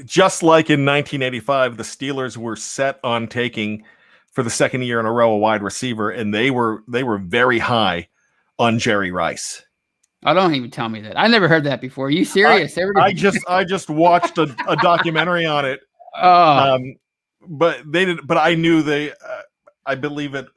S1: Just like in 1985, the Steelers were set on taking, for the second year in a row, a wide receiver, and they were very high on Jerry Rice.
S2: Oh, don't even tell me that. I never heard that before. Are you serious?
S1: I just watched a documentary on it. But they did. But I knew they. I believe it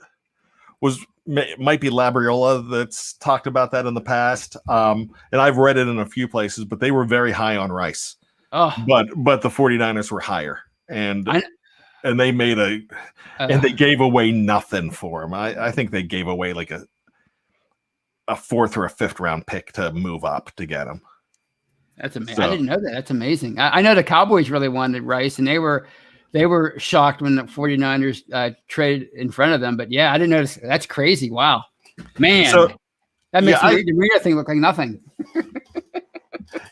S1: might be Labriola that's talked about that in the past. And I've read it in a few places, but they were very high on Rice. Oh. But the 49ers were higher, and they made and they gave away nothing for him. I think they gave away like a 4th or a 5th round pick to move up to get him.
S2: That's amazing. So, I didn't know that. That's amazing. I know the Cowboys really wanted Rice, and they were shocked when the 49ers traded in front of them. But yeah, I didn't notice. That's crazy. Wow, man. So, that makes the Rita thing look like nothing.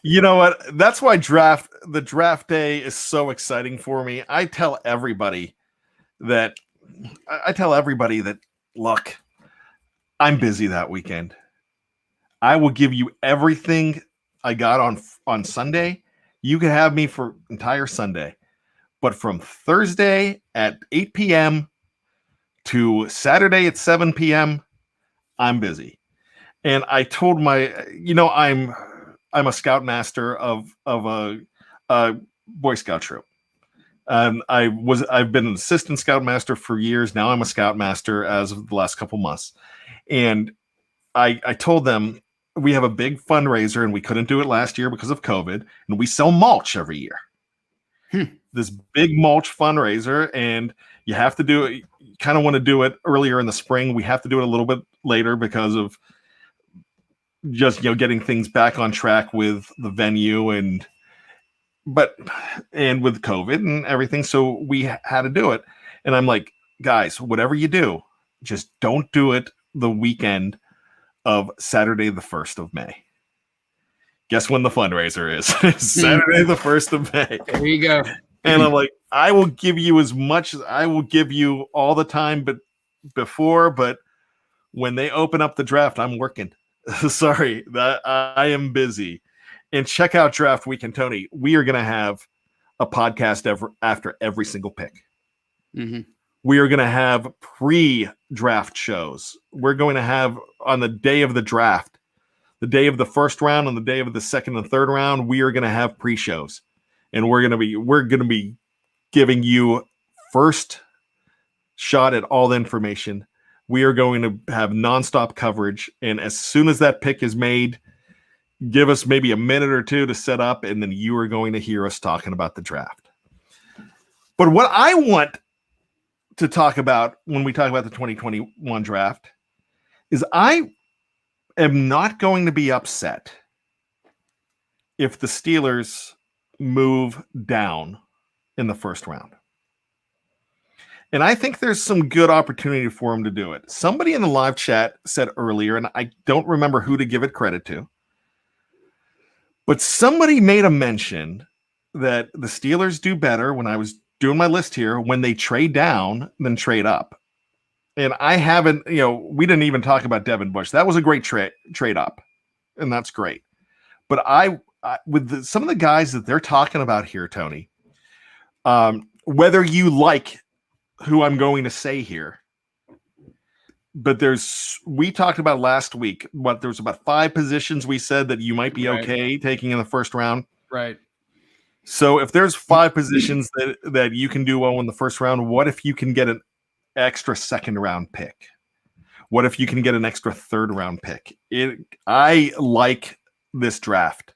S1: You know what? That's why the draft day is so exciting for me. I tell everybody that look, I'm busy that weekend. I will give you everything I got on Sunday. You can have me for entire Sunday. But from Thursday at 8 p.m. to Saturday at 7 p.m., I'm busy. And I told I'm a scoutmaster of a Boy Scout troop. I've been an assistant scoutmaster for years. Now I'm a scoutmaster as of the last couple months. And I told them we have a big fundraiser, and we couldn't do it last year because of COVID, and we sell mulch every year. This big mulch fundraiser, and you have to do it. You kind of want to do it earlier in the spring. We have to do it a little bit later because of just getting things back on track with the venue and with COVID and everything. So we had to do it. And I'm like, guys, whatever you do, just don't do it the weekend of Saturday, the 1st of May. Guess when the fundraiser is? Saturday, the 1st of May.
S2: There you go.
S1: And I'm like, I will give you as much as I will give you all the time, but when they open up the draft, I'm working. Sorry, I am busy. And check out Draft Weekend, Tony. We are going to have a podcast after every single pick. Mm-hmm. We are going to have pre-draft shows. We're going to have, on the day of the draft, the day of the first round and the day of the second and third round, we are going to have pre-shows, and we're going to be giving you first shot at all the information. We are going to have nonstop coverage, and as soon as that pick is made, give us maybe a minute or two to set up, and then you are going to hear us talking about the draft. But what I want to talk about when we talk about the 2021 draft is I am not going to be upset if the Steelers move down in the first round. And I think there's some good opportunity for them to do it. Somebody in the live chat said earlier, and I don't remember who to give it credit to, but somebody made a mention that the Steelers do better, when I was doing my list here, when they trade down than trade up. And I haven't, we didn't even talk about Devin Bush. That was a great trade up, and that's great. But with some of the guys that they're talking about here, Tony, whether you like who I'm going to say here, but we talked about last week, there's about 5 positions we said that you might be okay taking in the first round.
S2: Right.
S1: So if there's 5 positions that you can do well in the first round, what if you can get an extra second round pick? What if you can get an extra third round pick? I like this draft.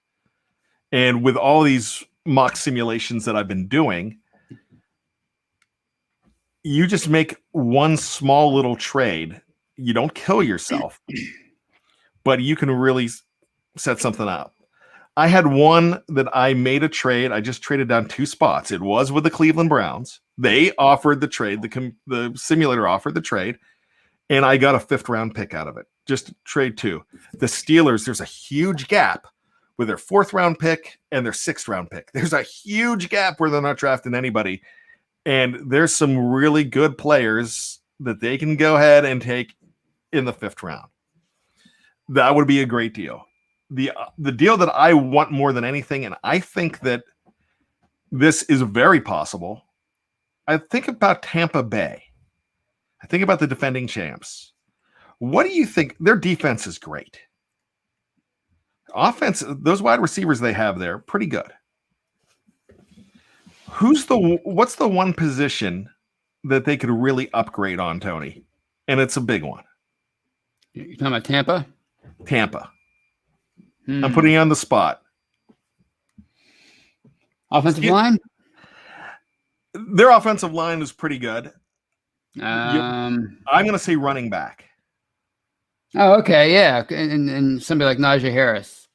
S1: And with all these mock simulations that I've been doing, you just make one small little trade. You don't kill yourself, but you can really set something up. I had one that I made a trade. I just traded down 2 spots. It was with the Cleveland Browns. They offered the trade. The simulator offered the trade, and I got a 5th round pick out of it. Just trade 2. The Steelers, there's a huge gap with their 4th round pick and their 6th round pick. There's a huge gap where they're not drafting anybody. And there's some really good players that they can go ahead and take in the 5th round. That would be a great deal. The deal that I want more than anything, and I think that this is very possible, I think about Tampa Bay. I think about the defending champs. What do you think? Their defense is great. Offense, those wide receivers they have there, pretty good. What's the one position that they could really upgrade on, Tony? And it's a big one.
S2: You're talking about Tampa?
S1: Tampa. I'm putting you on the spot.
S2: Offensive line?
S1: Their offensive line is pretty good.
S2: I'm
S1: going to say running back.
S2: Oh, okay, yeah. And somebody like Najee Harris.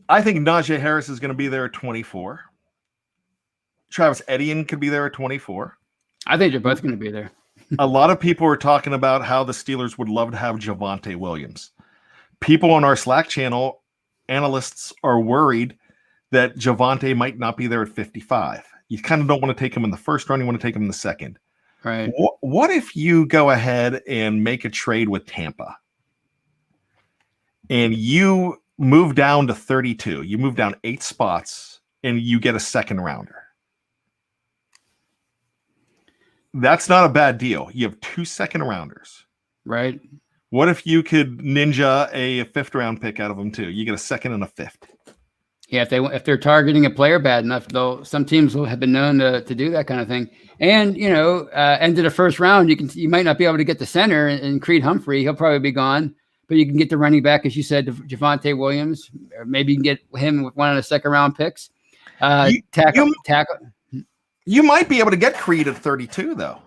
S1: I think Najee Harris is going to be there at 24. Travis Etienne could be there at 24.
S2: I think they're both going to be there.
S1: A lot of people are talking about how the Steelers would love to have Javonte Williams. People on our Slack channel, analysts, are worried that Javonte might not be there at 55. You kind of don't want to take him in the first round. You want to take him in the second.
S2: Right.
S1: What if you go ahead and make a trade with Tampa and you move down to 32? You move down 8 spots and you get a second rounder. That's not a bad deal. You have 2 second rounders.
S2: Right.
S1: What if you could ninja a 5th round pick out of them too? You get a 2nd and a 5th.
S2: Yeah, if they're targeting a player bad enough, some teams will have been known to do that kind of thing. And end of the first round, you might not be able to get the center and Creed Humphrey. He'll probably be gone, but you can get the running back, as you said, Javonte Williams. Or maybe you can get him with one of the 2nd round picks. Tackle.
S1: You might be able to get Creed at 32, though.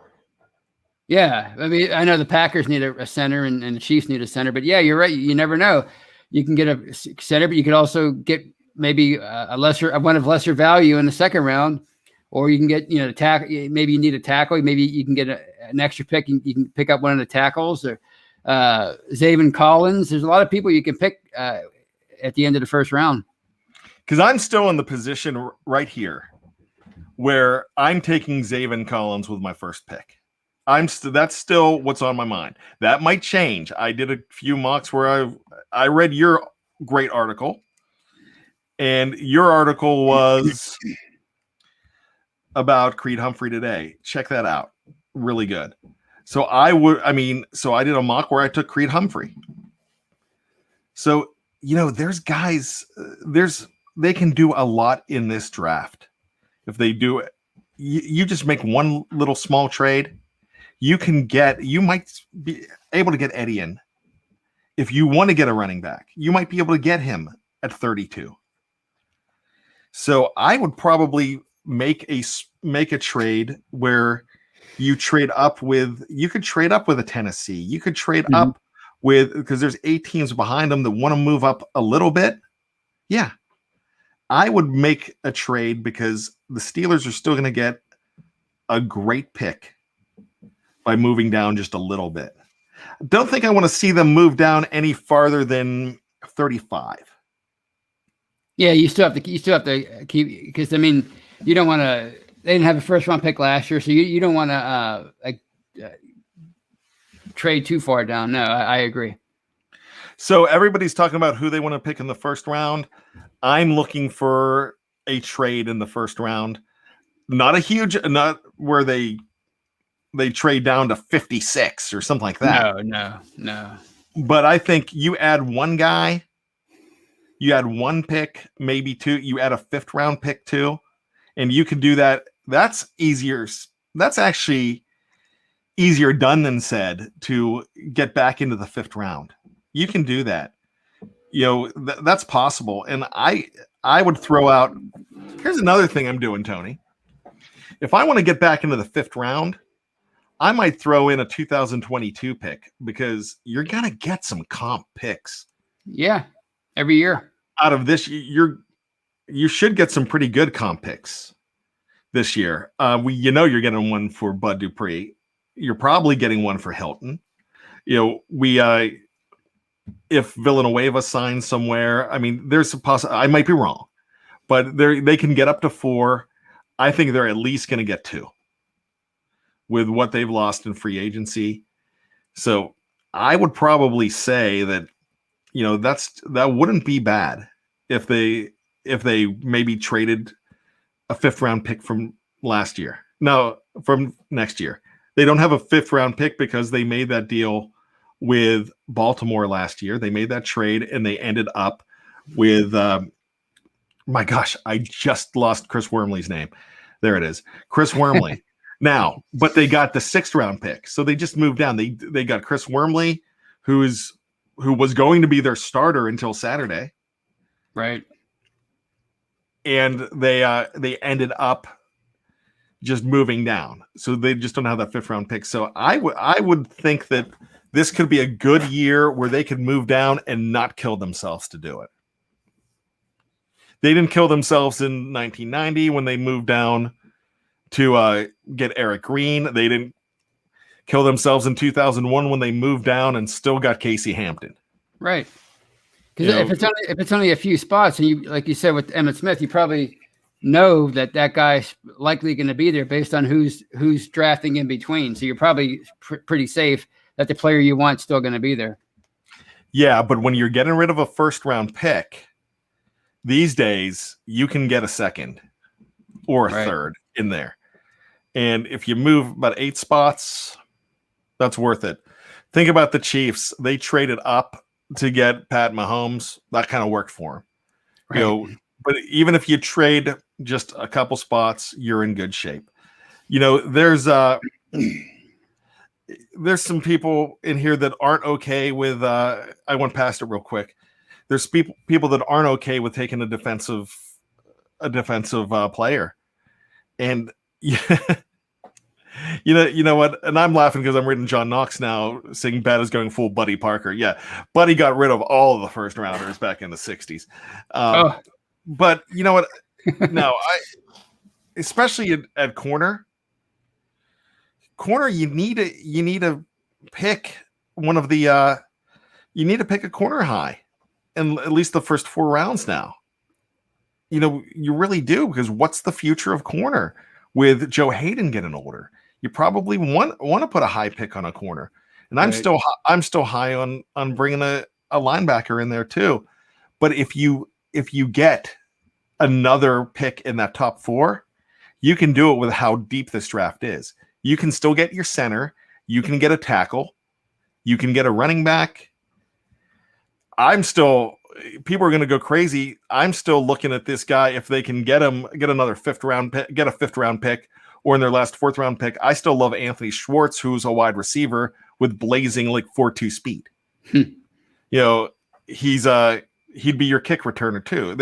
S2: Yeah, I mean, I know the Packers need a center and the Chiefs need a center, but yeah, you're right. You never know. You can get a center, but you could also get maybe one of lesser value in the 2nd round, or you can get tackle. Maybe you need a tackle. Maybe you can get an extra pick. You can pick up one of the tackles, or Zavin Collins. There's a lot of people you can pick at the end of the first round.
S1: Because I'm still in the position right here where I'm taking Zavin Collins with my first pick. That's still what's on my mind. That might change. I did a few mocks where I read your great article, and your article was about Creed Humphrey today. Check that out. Really good. So I did a mock where I took Creed Humphrey. So there's guys, they can do a lot in this draft. If they do it, you just make one little small trade, you might be able to get Eddie in. If you want to get a running back, you might be able to get him at 32. So I would probably make a trade where you could trade up with a Tennessee. You could trade up because there's 8 teams behind them that want to move up a little bit. Yeah. I would make a trade because the Steelers are still going to get a great pick by moving down just a little bit. Don't think I want to see them move down any farther than 35.
S2: Yeah, you still have to keep, because I mean, you don't want to. They didn't have a first round pick last year, so you don't want to trade too far down. No, I agree.
S1: So everybody's talking about who they want to pick in the first round. I'm looking for a trade in the first round. Not where they trade down to 56 or something like that.
S2: No.
S1: But I think you add one guy, you add one pick, maybe two, you add a 5th round pick too, and you can do that. That's easier. That's actually easier done than said to get back into the 5th round. You can do that. That's possible. And I would throw out, here's another thing I'm doing, Tony. If I want to get back into the 5th round, I might throw in a 2022 pick because you're going to get some comp picks.
S2: Yeah. Every year.
S1: Out of this, you should get some pretty good comp picks this year. You're getting one for Bud Dupree. You're probably getting one for Hilton. If Villanueva signs somewhere, I mean, there's a I might be wrong, but they can get up to 4. I think they're at least going to get 2 with what they've lost in free agency. So I would probably say that, that wouldn't be bad if they maybe traded a 5th round pick from last year. No, from next year. They don't have a 5th round pick because they made that deal with Baltimore last year. They made that trade and they ended up with, my gosh, I just lost Chris Wormley's name. There it is. Chris Wormley. Now, but they got the 6th round pick. So they just moved down. They got Chris Wormley, who was going to be their starter until Saturday.
S2: Right.
S1: And they ended up just moving down. So they just don't have that 5th round pick. So I would think that this could be a good year where they could move down and not kill themselves to do it. They didn't kill themselves in 1990 when they moved down to get Eric Green. They didn't kill themselves in 2001 when they moved down and still got Casey Hampton.
S2: Right. Because if it's only a few spots, and you, like you said with Emmitt Smith, you probably know that guy's likely going to be there based on who's drafting in between. So you're probably pretty safe that the player you want is still going to be there.
S1: Yeah, but when you're getting rid of a 1st round pick, these days you can get a 2nd or a 3rd in there. And if you move about 8 spots, that's worth it. Think about the Chiefs. They traded up to get Pat Mahomes. That kind of worked for them. Right. But even if you trade just a couple spots, you're in good shape. There's some people in here that aren't okay with I went past it real quick. There's people that aren't okay with taking a defensive player. And you know what? And I'm laughing because I'm reading John Knox now saying Bad is going full Buddy Parker. Yeah. Buddy got rid of all of the 1st rounders back in the 60s. But you know what? No, especially at corner, you need to pick one of the you need to pick a corner high in at least the first 4 rounds now. You really do, because what's the future of corner with Joe Hayden getting older? You probably want to put a high pick on a corner. And I'm still high on bringing a linebacker in there too. But if you get another pick in that top 4, you can do it with how deep this draft is. You can still get your center. You can get a tackle. You can get a running back. I'm still, people are going to go crazy. I'm still looking at this guy. If they can get another fifth round pick, or in their last fourth round pick, I still love Anthony Schwartz, who's a wide receiver with blazing like 4.2 speed. You know, he'd be your kick returner too.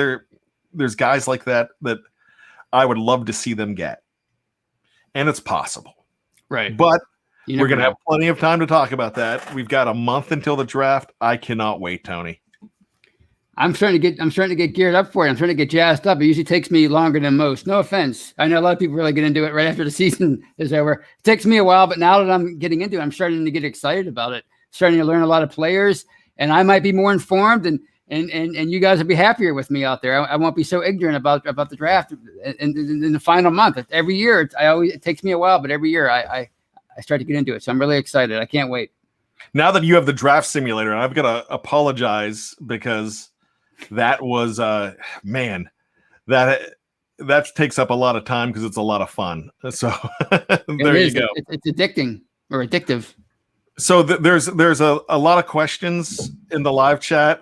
S1: There's guys like that I would love to see them get, and it's possible,
S2: right?
S1: But we're going to have plenty of time to talk about that. We've got a month until the draft. I cannot wait, Tony.
S2: I'm starting to get geared up for it. I'm starting to get jazzed up. It usually takes me longer than most. No offense. I know a lot of people really get into it right after the season is over. It takes me a while, but now that I'm getting into it, I'm starting to get excited about it. Starting to learn a lot of players, and I might be more informed, and you guys will be happier with me out there. I won't be so ignorant about the draft in the final month. Every year, it takes me a while, but every year I start to get into it. So I'm really excited. I can't wait.
S1: Now that you have the draft simulator, I've got to apologize because that was man, that takes up a lot of time because it's a lot of fun. So there you go.
S2: It's addicting or addictive.
S1: So there's a lot of questions in the live chat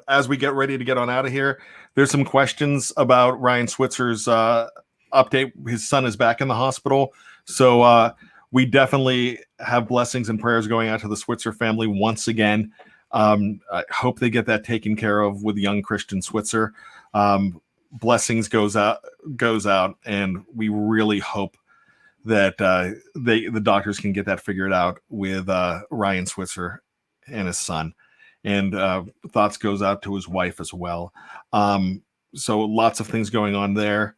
S1: as we get ready to get on out of here. There's some questions about Ryan Switzer's update. His son is back in the hospital. So we definitely have blessings and prayers going out to the Switzer family once again. I hope they get that taken care of with young Christian Switzer. Blessings goes out, and we really hope that the doctors can get that figured out with Ryan Switzer and his son. And thoughts goes out to his wife as well. So lots of things going on there.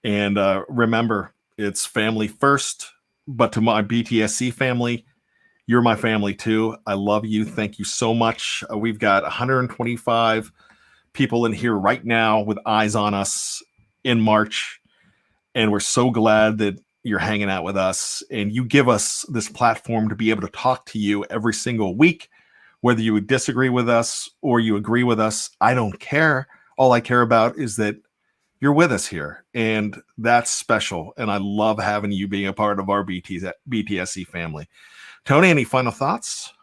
S1: And remember, it's family first. But to my BTSC family, you're my family too. I love you. Thank you so much. We've got 125 people in here right now with eyes on us in March. And we're so glad that you're hanging out with us. And you give us this platform to be able to talk to you every single week, whether you would disagree with us or you agree with us. I don't care. All I care about is that you're with us here, and that's special. And I love having you being a part of our BTSC family. Tony, any final thoughts?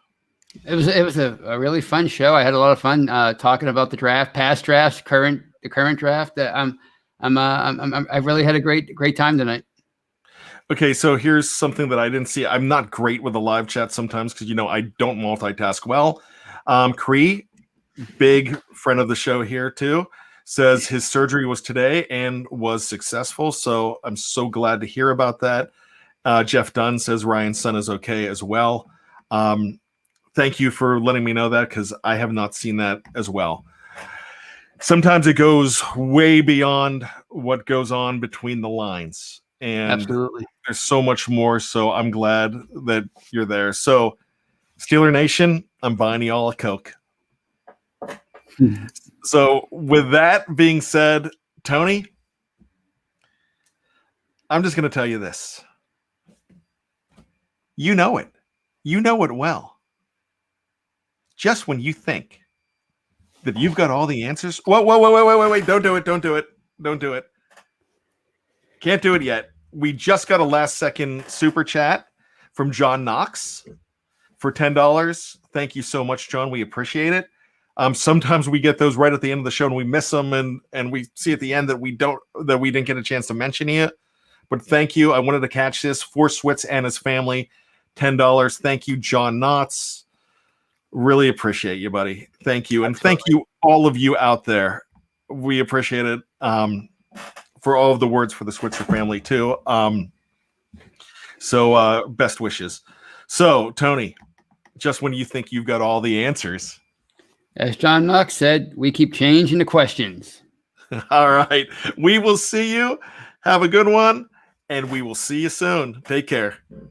S2: It was a really fun show. I had a lot of fun talking about the draft, past drafts, the current draft. I really had a great time tonight.
S1: Okay, so here's something that I didn't see. I'm not great with the live chat sometimes because I don't multitask well. Cree, big friend of the show here too, says his surgery was today and was successful. So I'm so glad to hear about that. Jeff Dunn says Ryan's son is okay as well. Thank you for letting me know that because I have not seen that as well. Sometimes it goes way beyond what goes on between the lines. And
S2: absolutely,
S1: there's so much more. So I'm glad that you're there. So Steeler Nation, I'm buying you all a Coke. So with that being said, Tony, I'm just going to tell you this. You know it. You know it well. Just when you think that you've got all the answers. Wait. Don't do it. Can't do it yet. We just got a last second super chat from John Knox for $10. Thank you so much, John. We appreciate it. Sometimes we get those right at the end of the show and we miss them, and we see at the end that we didn't get a chance to mention it. But thank you. I wanted to catch this for Switz and his family. $10. Thank you, John Knotts. Really appreciate you, buddy. Thank you. And thank you, all of you out there. We appreciate it. For all of the words for the Switzer family too. So best wishes. So Tony, just when you think you've got all the answers.
S2: As John Knox said, we keep changing the questions.
S1: All right. We will see you. Have a good one, and we will see you soon. Take care.